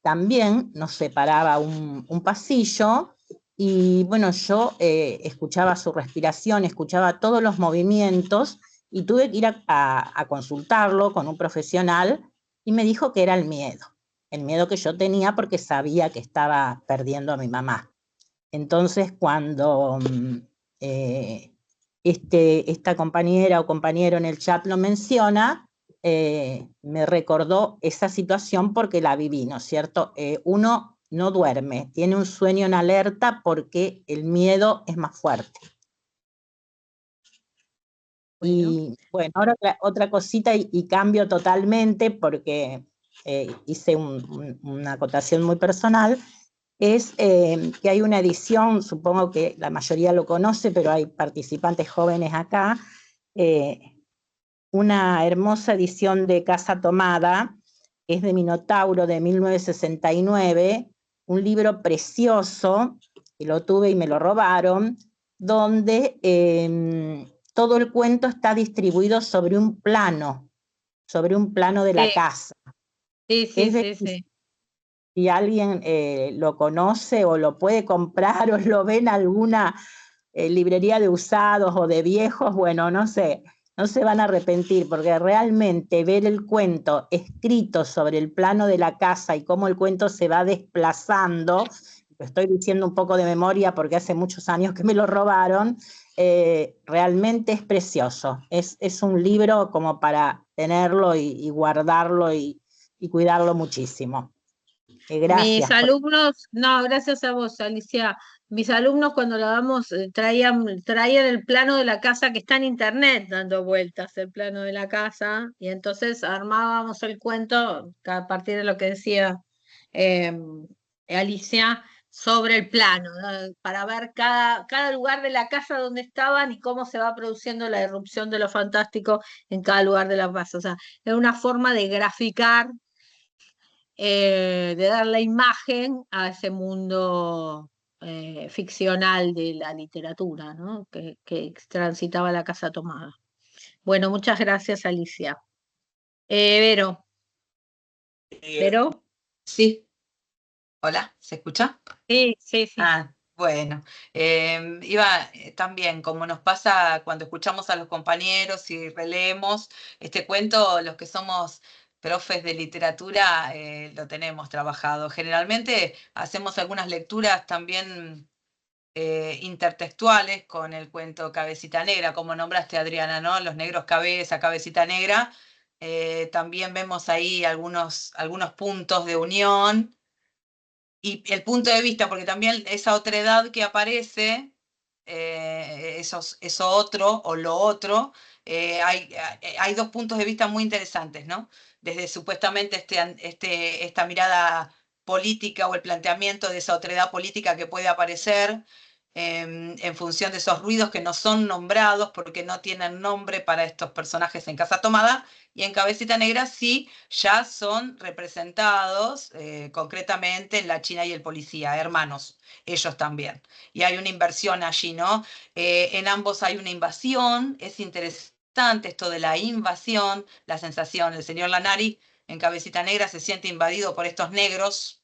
también nos separaba un pasillo y bueno, yo escuchaba su respiración, escuchaba todos los movimientos y tuve que ir a consultarlo con un profesional y me dijo que era el miedo que yo tenía porque sabía que estaba perdiendo a mi mamá. Entonces, cuando esta compañera o compañero en el chat lo menciona, me recordó esa situación porque la viví, ¿no es cierto? Uno no duerme, tiene un sueño en alerta porque el miedo es más fuerte. Y bueno, ahora otra cosita y cambio totalmente porque hice una acotación muy personal, es que hay una edición, supongo que la mayoría lo conoce, pero hay participantes jóvenes acá, una hermosa edición de Casa Tomada, que es de Minotauro de 1969, un libro precioso, que lo tuve y me lo robaron, donde todo el cuento está distribuido sobre un plano de la casa. Sí. Si alguien lo conoce o lo puede comprar o lo ve en alguna librería de usados o de viejos, bueno, no sé, no se van a arrepentir, porque realmente ver el cuento escrito sobre el plano de la casa y cómo el cuento se va desplazando, lo estoy diciendo un poco de memoria porque hace muchos años que me lo robaron, realmente es precioso. Es un libro como para tenerlo y guardarlo y cuidarlo muchísimo. Gracias. Mis alumnos, no, gracias a vos, Alicia. Mis alumnos cuando lo damos traían el plano de la casa que está en internet dando vueltas, el plano de la casa, y entonces armábamos el cuento a partir de lo que decía Alicia sobre el plano, ¿no? Para ver cada lugar de la casa donde estaban y cómo se va produciendo la irrupción de lo fantástico en cada lugar de la casa. O sea, es una forma de graficar, de dar la imagen a ese mundo ficcional de la literatura, ¿no? que transitaba la casa tomada. Bueno, muchas gracias, Alicia. Vero. ¿Vero? Sí. Hola, ¿se escucha? Sí, sí, sí. Ah, bueno. Iba también, como nos pasa cuando escuchamos a los compañeros y releemos este cuento, los que somos profes de literatura lo tenemos trabajado. Generalmente hacemos algunas lecturas también intertextuales con el cuento Cabecita Negra, como nombraste, Adriana, ¿no? Los negros cabeza, cabecita negra. También vemos ahí algunos puntos de unión. Y el punto de vista, porque también esa otra edad que aparece, eso otro o lo otro, hay dos puntos de vista muy interesantes, ¿no? Desde supuestamente esta mirada política o el planteamiento de esa otredad política que puede aparecer en función de esos ruidos que no son nombrados porque no tienen nombre para estos personajes en Casa Tomada, y en Cabecita Negra sí ya son representados concretamente en La China y el Policía, hermanos, ellos también. Y hay una inversión allí, ¿no? En ambos hay una invasión, es interesante esto de la invasión, la sensación, el señor Lanari en Cabecita Negra se siente invadido por estos negros,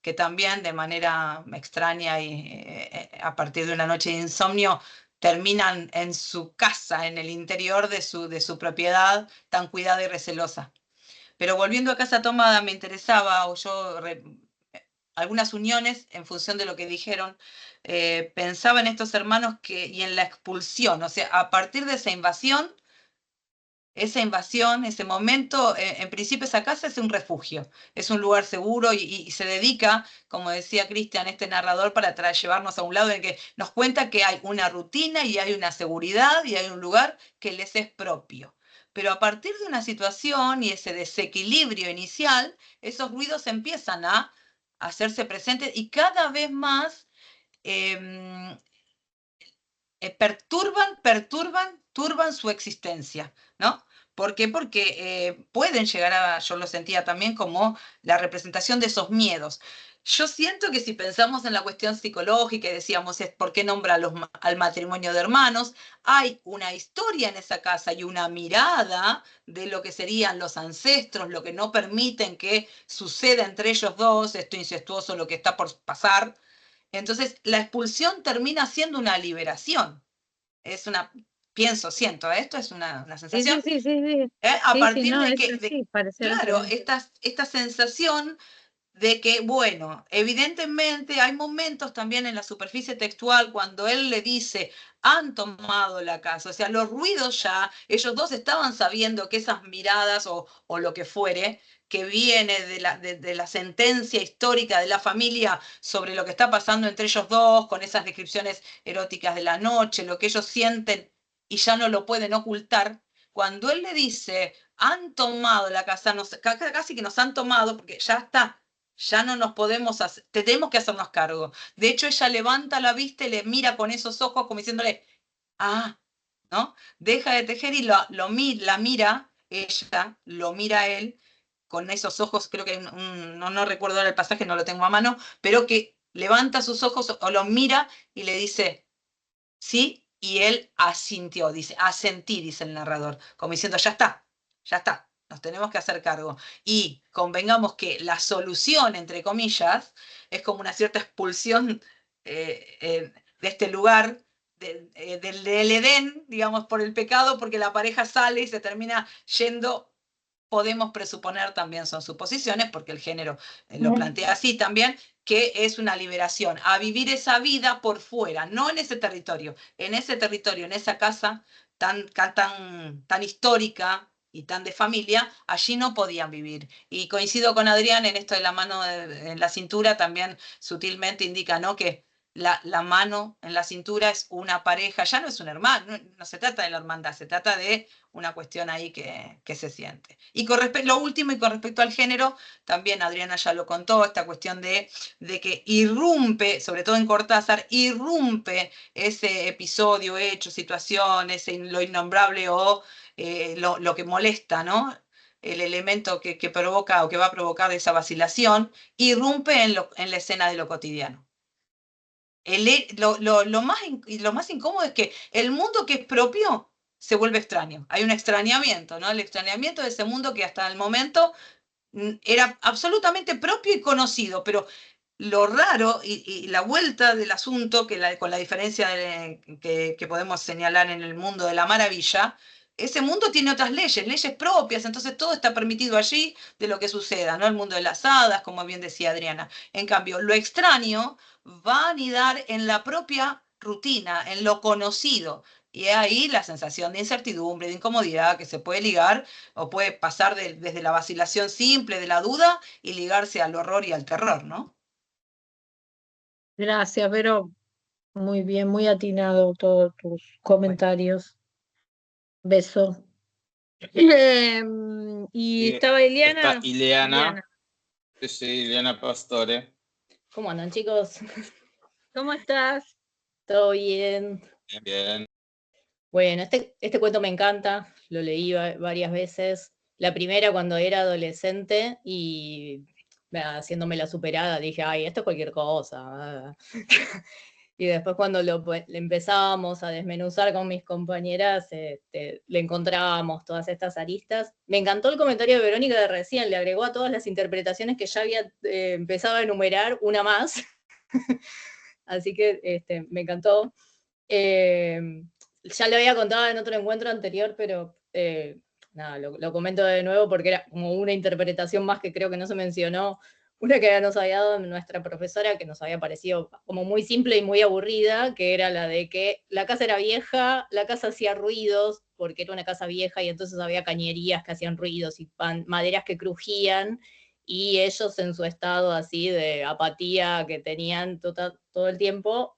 que también de manera extraña y a partir de una noche de insomnio terminan en su casa, en el interior de su propiedad tan cuidada y recelosa. Pero volviendo a Casa Tomada, me interesaba, algunas uniones en función de lo que dijeron, pensaba en estos hermanos y en la expulsión, o sea, a partir de esa invasión, ese momento, en principio esa casa es un refugio, es un lugar seguro y se dedica, como decía Cristian, este narrador, para llevarnos a un lado en que nos cuenta que hay una rutina y hay una seguridad y hay un lugar que les es propio. Pero a partir de una situación y ese desequilibrio inicial, esos ruidos empiezan a hacerse presentes y cada vez más turban su existencia, ¿no? ¿Por qué? Porque pueden llegar yo lo sentía también como la representación de esos miedos. Yo siento que si pensamos en la cuestión psicológica y decíamos, ¿por qué nombra al matrimonio de hermanos? Hay una historia en esa casa y una mirada de lo que serían los ancestros, lo que no permiten que suceda entre ellos dos, esto incestuoso, lo que está por pasar. Entonces, la expulsión termina siendo una liberación. Siento, esto es una sensación. Sí, sí, sí, sí. A partir de que, claro, esta sensación de que, bueno, evidentemente hay momentos también en la superficie textual cuando él le dice, han tomado la casa, o sea, los ruidos ya, ellos dos estaban sabiendo que esas miradas o lo que fuere, que viene de la sentencia histórica de la familia sobre lo que está pasando entre ellos dos, con esas descripciones eróticas de la noche, lo que ellos sienten y ya no lo pueden ocultar. Cuando él le dice, han tomado la casa, casi que nos han tomado, porque ya está, ya no nos podemos hacer, tenemos que hacernos cargo. De hecho, ella levanta la vista y le mira con esos ojos como diciéndole, ¿no? Deja de tejer y la mira, ella lo mira a él con esos ojos, creo que no recuerdo ahora el pasaje, no lo tengo a mano, pero que levanta sus ojos o lo mira y le dice, sí, y él asintió, dice, asentí, dice el narrador, como diciendo, ya está, nos tenemos que hacer cargo. Y convengamos que la solución, entre comillas, es como una cierta expulsión de este lugar, del Edén, digamos, por el pecado, porque la pareja sale y se termina yendo. Podemos presuponer, también son suposiciones, porque el género lo plantea así también, que es una liberación, a vivir esa vida por fuera, no en ese territorio, en esa casa tan histórica y tan de familia, allí no podían vivir. Y coincido con Adrián en esto de la mano en la cintura, también sutilmente indica, ¿no?, que la mano en la cintura es una pareja, ya no es un hermano, no se trata de la hermandad, se trata de una cuestión ahí que se siente. Y lo último, y con respecto al género, también Adriana ya lo contó, esta cuestión de que irrumpe, sobre todo en Cortázar, irrumpe ese episodio, hecho, situación, lo innombrable o lo que molesta, ¿no?, el elemento que provoca o que va a provocar esa vacilación, irrumpe en la escena de lo cotidiano. Lo más incómodo es que el mundo que es propio se vuelve extraño. Hay un extrañamiento, ¿no? El extrañamiento de ese mundo que hasta el momento era absolutamente propio y conocido, pero lo raro y la vuelta del asunto, con la diferencia que podemos señalar en el mundo de la maravilla, ese mundo tiene otras leyes propias, entonces todo está permitido allí de lo que suceda, ¿no? El mundo de las hadas, como bien decía Adriana. En cambio, lo extraño va a anidar en la propia rutina, en lo conocido. Y es ahí la sensación de incertidumbre, de incomodidad que se puede ligar o puede pasar desde la vacilación simple de la duda y ligarse al horror y al terror, ¿no? Gracias, Vero. Muy bien, muy atinado todos tus comentarios. Beso. Y estaba Ileana. Está Ileana. Sí, Ileana Pastore. ¿Cómo andan, chicos? ¿Cómo estás? ¿Todo bien? Bien, bien. Bueno, este cuento me encanta, lo leí varias veces. La primera cuando era adolescente y haciéndome la superada, dije, ay, esto es cualquier cosa. Y después cuando lo empezábamos a desmenuzar con mis compañeras, le encontrábamos todas estas aristas. Me encantó el comentario de Verónica de recién, le agregó a todas las interpretaciones que ya había empezado a enumerar una más. Así que me encantó. Ya lo había contado en otro encuentro anterior, pero nada, lo comento de nuevo porque era como una interpretación más que creo que no se mencionó. Una que nos había dado nuestra profesora, que nos había parecido como muy simple y muy aburrida, que era la de que la casa era vieja, la casa hacía ruidos, porque era una casa vieja y entonces había cañerías que hacían ruidos y maderas que crujían, y ellos en su estado así de apatía que tenían todo el tiempo,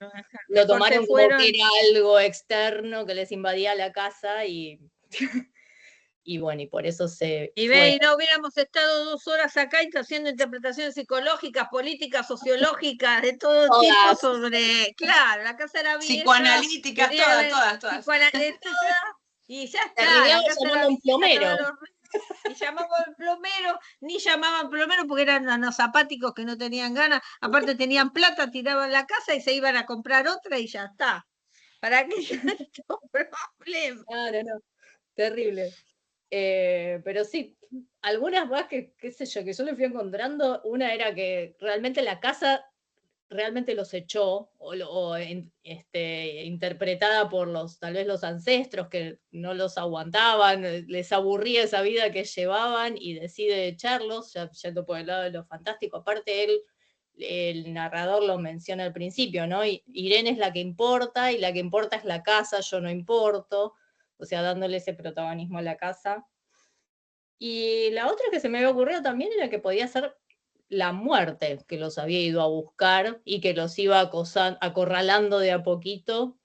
lo tomaron como que era algo externo que les invadía la casa y... Y bueno, y por eso y no hubiéramos estado 2 horas acá haciendo interpretaciones psicológicas, políticas, sociológicas, de todo tipo sobre, claro, la casa era vieja. Psicoanalíticas, todas. Y ya está. Llamando un plomero. Y llamaban plomero, ni llamaban plomero porque eran unos apáticos que no tenían ganas. Aparte tenían plata, tiraban la casa y se iban a comprar otra y ya está. ¿Para qué tanto problema? Claro, no. Terrible. Pero sí, algunas más que, qué sé yo, que yo le fui encontrando. Una era que realmente la casa realmente los echó, interpretada por tal vez los ancestros que no los aguantaban, les aburría esa vida que llevaban y decide echarlos, ya yendo por el lado de lo fantástico. Aparte el narrador lo menciona al principio, ¿no? Irene es la que importa y la que importa es la casa, yo no importo. O sea, dándole ese protagonismo a la casa. Y la otra que se me había ocurrido también era que podía ser la muerte, que los había ido a buscar y que los iba acorralando de a poquito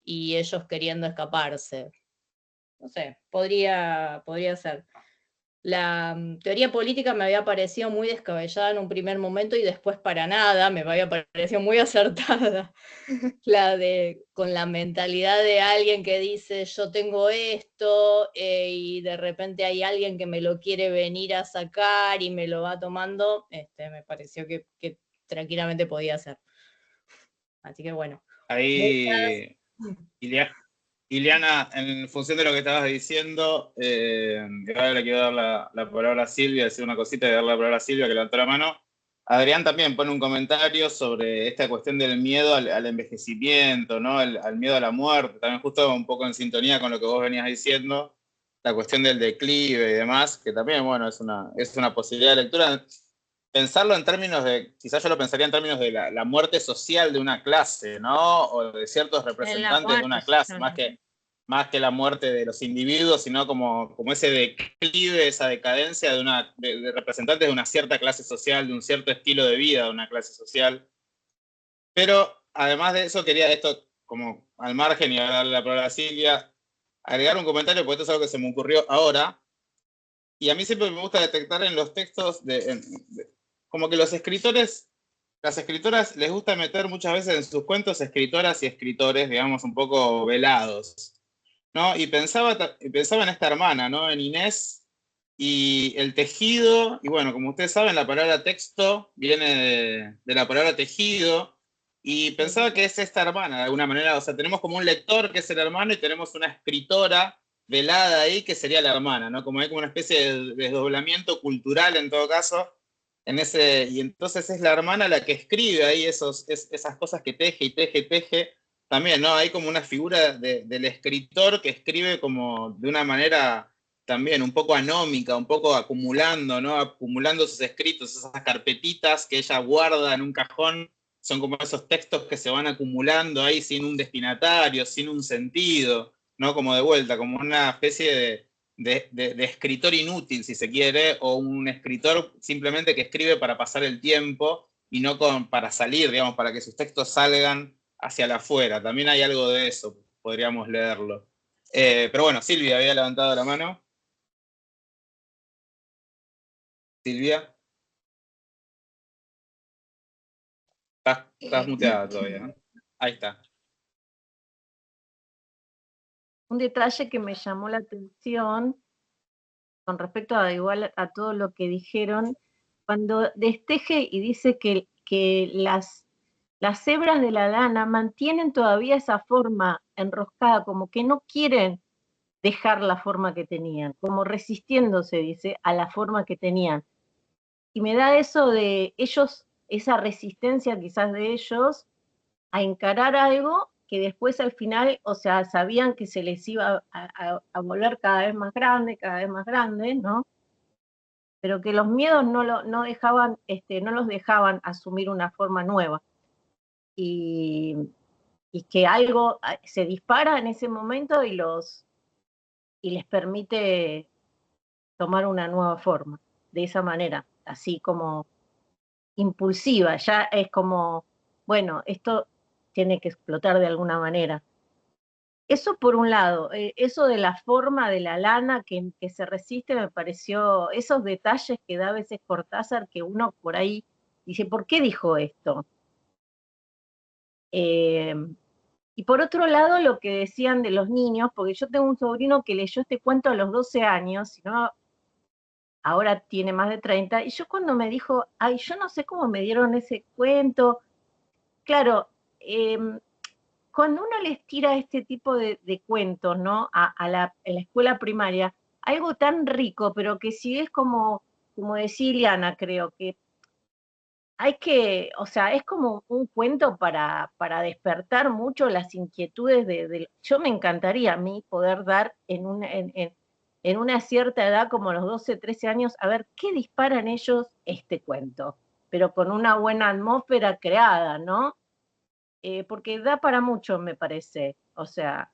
y ellos queriendo escaparse. No sé, podría ser. La teoría política me había parecido muy descabellada en un primer momento y después para nada, me había parecido muy acertada. Con la mentalidad de alguien que dice yo tengo esto y de repente hay alguien que me lo quiere venir a sacar y me lo va tomando, me pareció que tranquilamente podía ser. Así que bueno. Ahí, Ileana, en función de lo que estabas diciendo, ahora le quiero dar la palabra a Silvia, decir una cosita y darle la palabra a Silvia, que levantó la mano. Adrián también pone un comentario sobre esta cuestión del miedo al envejecimiento, ¿no? Al miedo a la muerte, también justo un poco en sintonía con lo que vos venías diciendo, la cuestión del declive y demás, que también, bueno, es una posibilidad de lectura. pensarlo en términos de, quizás yo lo pensaría en términos de la muerte social de una clase, ¿no? O de ciertos representantes de una clase, más que la muerte de los individuos, sino como ese declive, esa decadencia de representantes de una cierta clase social, de un cierto estilo de vida de una clase social. Pero además de eso, quería esto, como al margen, y a darle la palabra a Silvia, agregar un comentario, porque esto es algo que se me ocurrió ahora. Y a mí siempre me gusta detectar en los textos, como que las escritoras les gusta meter muchas veces en sus cuentos escritoras y escritores, digamos, un poco velados, ¿no? Y pensaba en esta hermana, ¿no? En Inés y el tejido, y bueno, como ustedes saben, la palabra texto viene de la palabra tejido, y pensaba que es esta hermana, de alguna manera, o sea, tenemos como un lector que es el hermano y tenemos una escritora velada ahí que sería la hermana, ¿no? Como hay como una especie de desdoblamiento cultural en todo caso, y entonces es la hermana la que escribe ahí esas cosas que teje y teje, también, ¿no? Hay como una figura del escritor que escribe como de una manera también un poco anómica, un poco acumulando, ¿no? Acumulando sus escritos, esas carpetitas que ella guarda en un cajón, son como esos textos que se van acumulando ahí sin un destinatario, sin un sentido, ¿no? Como de vuelta, como una especie de escritor inútil, si se quiere, o un escritor simplemente que escribe para pasar el tiempo y no para salir, digamos, para que sus textos salgan hacia la afuera. También hay algo de eso, podríamos leerlo. Pero bueno, Silvia había levantado la mano. Silvia. Estás muteada todavía, ¿no? Ahí está. Un detalle que me llamó la atención con respecto a igual a todo lo que dijeron, cuando desteje y dice que las hebras de la lana mantienen todavía esa forma enroscada, como que no quieren dejar la forma que tenían, como resistiéndose, dice, a la forma que tenían. Y me da eso de ellos, esa resistencia quizás de ellos a encarar algo que después al final, o sea, sabían que se les iba a volver cada vez más grande, ¿no? Pero que los miedos no los dejaban asumir una forma nueva. Y que algo se dispara en ese momento y les permite tomar una nueva forma, de esa manera, así como impulsiva, ya es como, bueno, esto tiene que explotar de alguna manera. Eso por un lado, eso de la forma de la lana que se resiste me pareció, esos detalles que da a veces Cortázar que uno por ahí dice, ¿por qué dijo esto? Y por otro lado, lo que decían de los niños, porque yo tengo un sobrino que leyó este cuento a los 12 años, si no, ahora tiene más de 30, y yo cuando me dijo, ay, yo no sé cómo me dieron ese cuento, claro, cuando uno les tira este tipo de cuentos, ¿no? A la escuela primaria, algo tan rico, pero que sí es como decía Ileana, creo, que hay que, o sea, es como un cuento para despertar mucho las inquietudes yo me encantaría a mí poder dar en una cierta edad, como los 12, 13 años, a ver qué disparan ellos este cuento, pero con una buena atmósfera creada, ¿no? Porque da para mucho, me parece. O sea,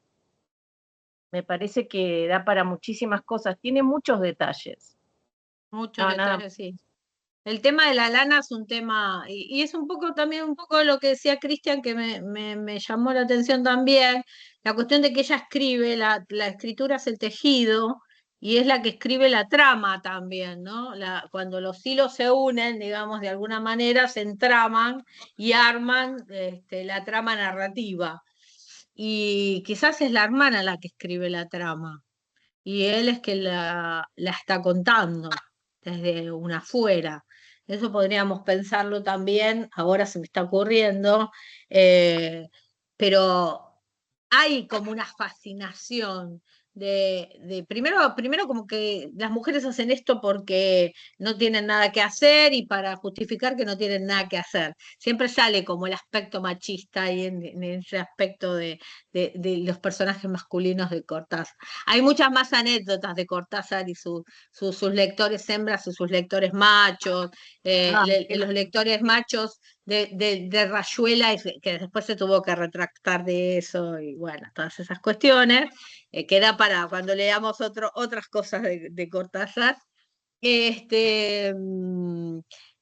me parece que da para muchísimas cosas. Tiene muchos detalles. Muchos detalles, sí. El tema de la lana es un tema, y es un poco también un poco lo que decía Cristian, que me llamó la atención también, la cuestión de que ella escribe, la escritura es el tejido, y es la que escribe la trama también, ¿no? Cuando los hilos se unen, digamos, de alguna manera, se entraman y arman la trama narrativa. Y quizás es la hermana la que escribe la trama, y él es que la está contando desde una afuera. Eso podríamos pensarlo también, ahora se me está ocurriendo, pero hay como una fascinación primero como que las mujeres hacen esto porque no tienen nada que hacer y para justificar que no tienen nada que hacer. Siempre sale como el aspecto machista ahí en ese aspecto de los personajes masculinos de Cortázar. Hay muchas más anécdotas de Cortázar y sus lectores hembras y sus lectores machos, los lectores machos de Rayuela, que después se tuvo que retractar de eso, y bueno, todas esas cuestiones, queda para cuando leamos otras cosas de Cortázar.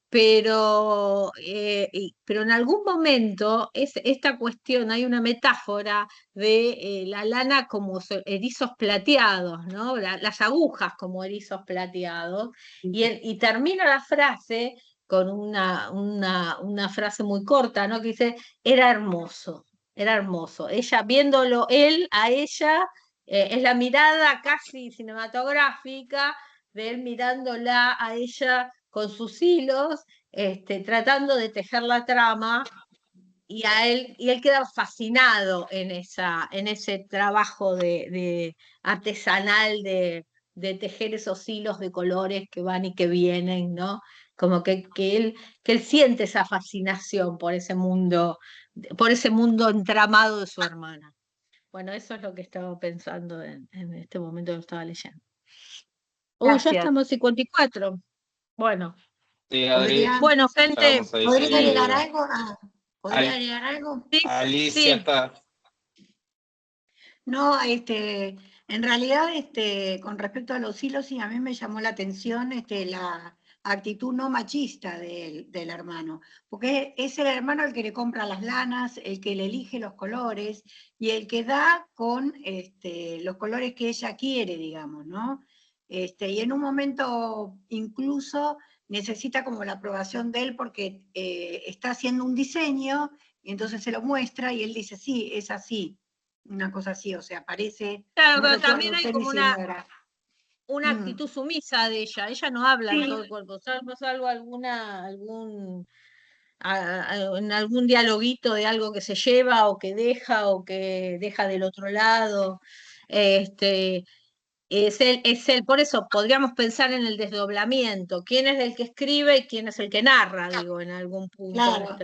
Pero en algún momento esta cuestión, hay una metáfora de la lana como erizos plateados, ¿no? Las agujas como erizos plateados, y termina la frase con una frase muy corta, ¿no? Que dice, era hermoso, era hermoso. Ella, viéndolo él a ella, es la mirada casi cinematográfica de él mirándola a ella con sus hilos, tratando de tejer la trama, y él queda fascinado en ese trabajo artesanal de tejer esos hilos de colores que van y que vienen, ¿no? Como que él siente esa fascinación por ese mundo entramado de su hermana. Bueno, eso es lo que estaba pensando en este momento que lo estaba leyendo. Ya Gracias. estamos 54. Bueno. Sí, Adri, Bueno, gente. estamos ahí ¿Podría agregar seguidos. algo? ¿Podría agregar algo? Sí, Alicia sí. está. No, en realidad, con respecto a los hilos, sí, a mí me llamó la atención la actitud no machista del hermano, porque es el hermano el que le compra las lanas, el que le elige los colores, y el que da con los colores que ella quiere, digamos, ¿no? Y en un momento incluso necesita como la aprobación de él porque está haciendo un diseño, y entonces se lo muestra, y él dice, sí, es así. Una cosa así, o sea, parece... Claro, no pero recuerdo también hay qué como diseñadora. una actitud sumisa de ella. Ella no habla en Sí. todo el cuerpo, salvo en algún dialoguito de algo que se lleva o que deja del otro lado. Es él, por eso podríamos pensar en el desdoblamiento. ¿Quién es el que escribe y quién es el que narra, digo, en algún punto? Claro,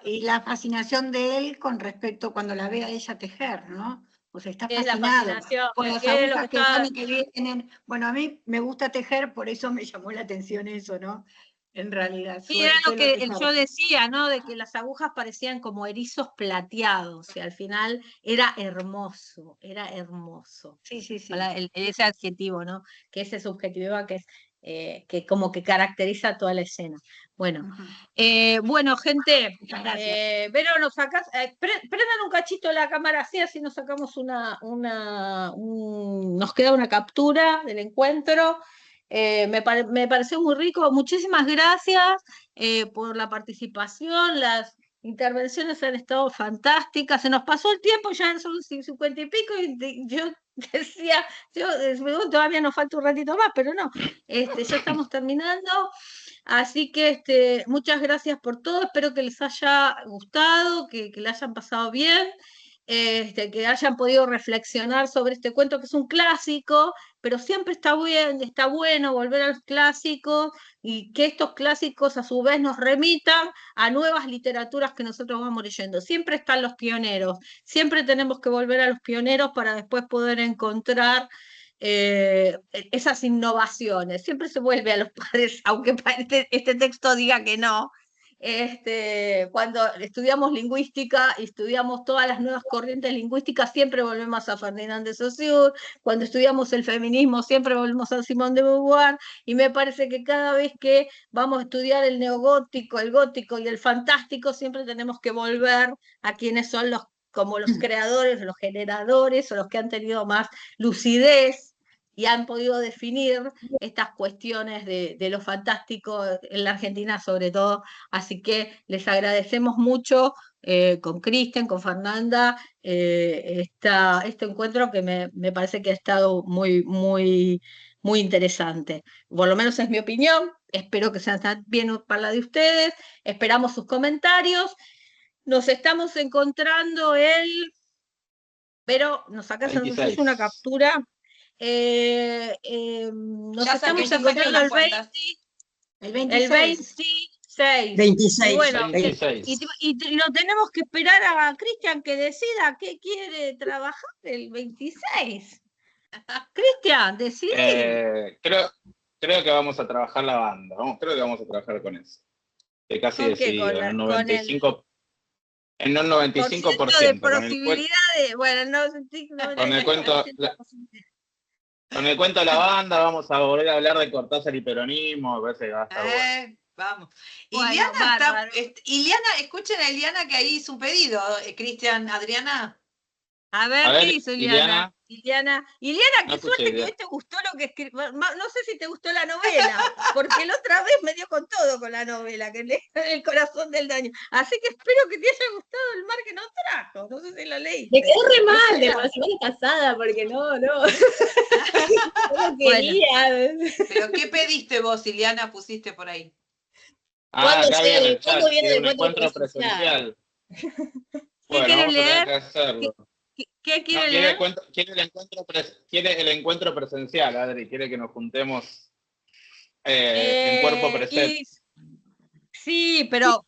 y la fascinación de él con respecto cuando la ve a ella tejer, ¿no? O sea, está Es la fascinado fascinación, por las que es lo agujas que que van está... y que vienen. Bueno, a mí me gusta tejer, por eso me llamó la atención eso, ¿no? En realidad, Sí, era lo suelo que tejer. yo decía, ¿no? De que las agujas parecían como erizos plateados, y al final era hermoso, era hermoso. Sí, sí, sí. Ese adjetivo, ¿no? Que ese subjetivo que como que caracteriza toda la escena. Bueno, bueno, gente, Vero, nos sacás, prendan un cachito la cámara así nos sacamos nos queda una captura del encuentro. Me pareció muy rico. Muchísimas gracias por la participación. Las intervenciones han estado fantásticas. Se nos pasó el tiempo, ya son 50 y pico, y yo decía, todavía nos falta un ratito más, pero no, ya estamos terminando. Así que muchas gracias por todo. Espero que les haya gustado, que le hayan pasado bien. Que hayan podido reflexionar sobre este cuento, que es un clásico, pero siempre está bueno volver a los clásicos, y que estos clásicos a su vez nos remitan a nuevas literaturas que nosotros vamos leyendo. Siempre están los pioneros, siempre tenemos que volver a los pioneros para después poder encontrar esas innovaciones. Siempre se vuelve a los padres, aunque este texto diga que no. Cuando estudiamos lingüística y estudiamos todas las nuevas corrientes lingüísticas, siempre volvemos a Ferdinand de Saussure. Cuando estudiamos el feminismo, siempre volvemos a Simone de Beauvoir, y me parece que cada vez que vamos a estudiar el neogótico, el gótico y el fantástico, siempre tenemos que volver a quienes son como los creadores, los generadores, o los que han tenido más lucidez y han podido definir estas cuestiones de lo fantástico en la Argentina sobre todo. Así que les agradecemos mucho con Cristian, con Fernanda, este encuentro que me parece que ha estado muy, muy, muy interesante. Por lo menos es mi opinión. Espero que sea bien para la de ustedes. Esperamos sus comentarios. Nos estamos encontrando pero nos sacas una captura nos Ya estamos saqué encontrando las el cuentas. 26. 26. Y bueno, 26. y lo tenemos que esperar a Cristian que decida qué quiere trabajar el 26. Cristian, decide. Creo que vamos a trabajar la banda. Creo que vamos a trabajar con eso. Estoy casi ¿Con qué? decidido. En un 95%. En un Por 95%. ciento de posibilidades. Bueno, no, Con el cuento. Con el cuento de la banda vamos a volver a hablar de Cortázar y peronismo, me parece que va a estar bueno. Vamos. Bueno, Iliana, escuchen a Iliana que ahí hizo un pedido, Cristian, Adriana. A ver, ¿qué hizo Iliana? Iliana, qué suerte que hoy te gustó lo que escribí. No sé si te gustó la novela, porque la otra vez me dio con todo con la novela, que leí El corazón del daño. Así que espero que te haya gustado El mar que nos trajo. No sé si lo leíste. Me quedó re mal de la semana pasada, porque no. No quería. Bueno, pero ¿qué pediste vos, Iliana? Pusiste por ahí. Acá viene el chat, quiere un encuentro presencial. ¿Qué quiere leer? Que hacerlo. ¿Qué quiere leer? Quiere el encuentro presencial, Adri, quiere que nos juntemos en cuerpo presente. Sí, pero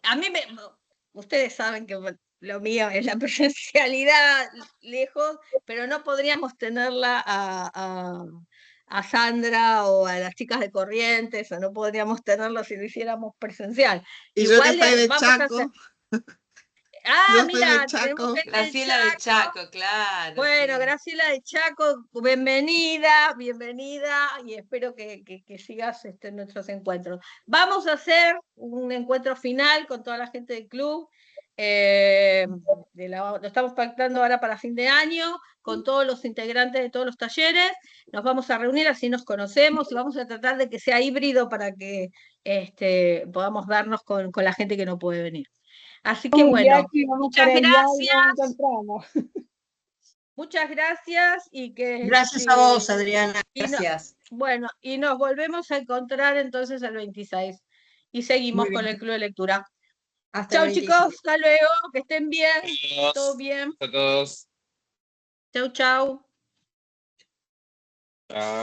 a mí ustedes saben que lo mío es la presencialidad lejos, pero no podríamos tenerla a Sandra o a las chicas de Corrientes, o no podríamos tenerlo si lo hiciéramos presencial. Y igual yo que estoy de vamos a Chaco. mira, tenemos gente Graciela de Chaco, claro. Bueno, sí. Graciela de Chaco, bienvenida, y espero que sigas en nuestros encuentros. Vamos a hacer un encuentro final con toda la gente del club. Lo estamos pactando ahora para fin de año, con todos los integrantes de todos los talleres. Nos vamos a reunir, así nos conocemos, y vamos a tratar de que sea híbrido para que podamos vernos con la gente que no puede venir. Así que bueno, muchas gracias. Muchas gracias y que... Gracias a vos, Adriana. Gracias. Bueno, y nos volvemos a encontrar entonces el 26. Y seguimos con el Club de Lectura. Chau, chicos, hasta luego, que estén bien. Adiós. Todo bien. A todos. Chau, chau. Chao.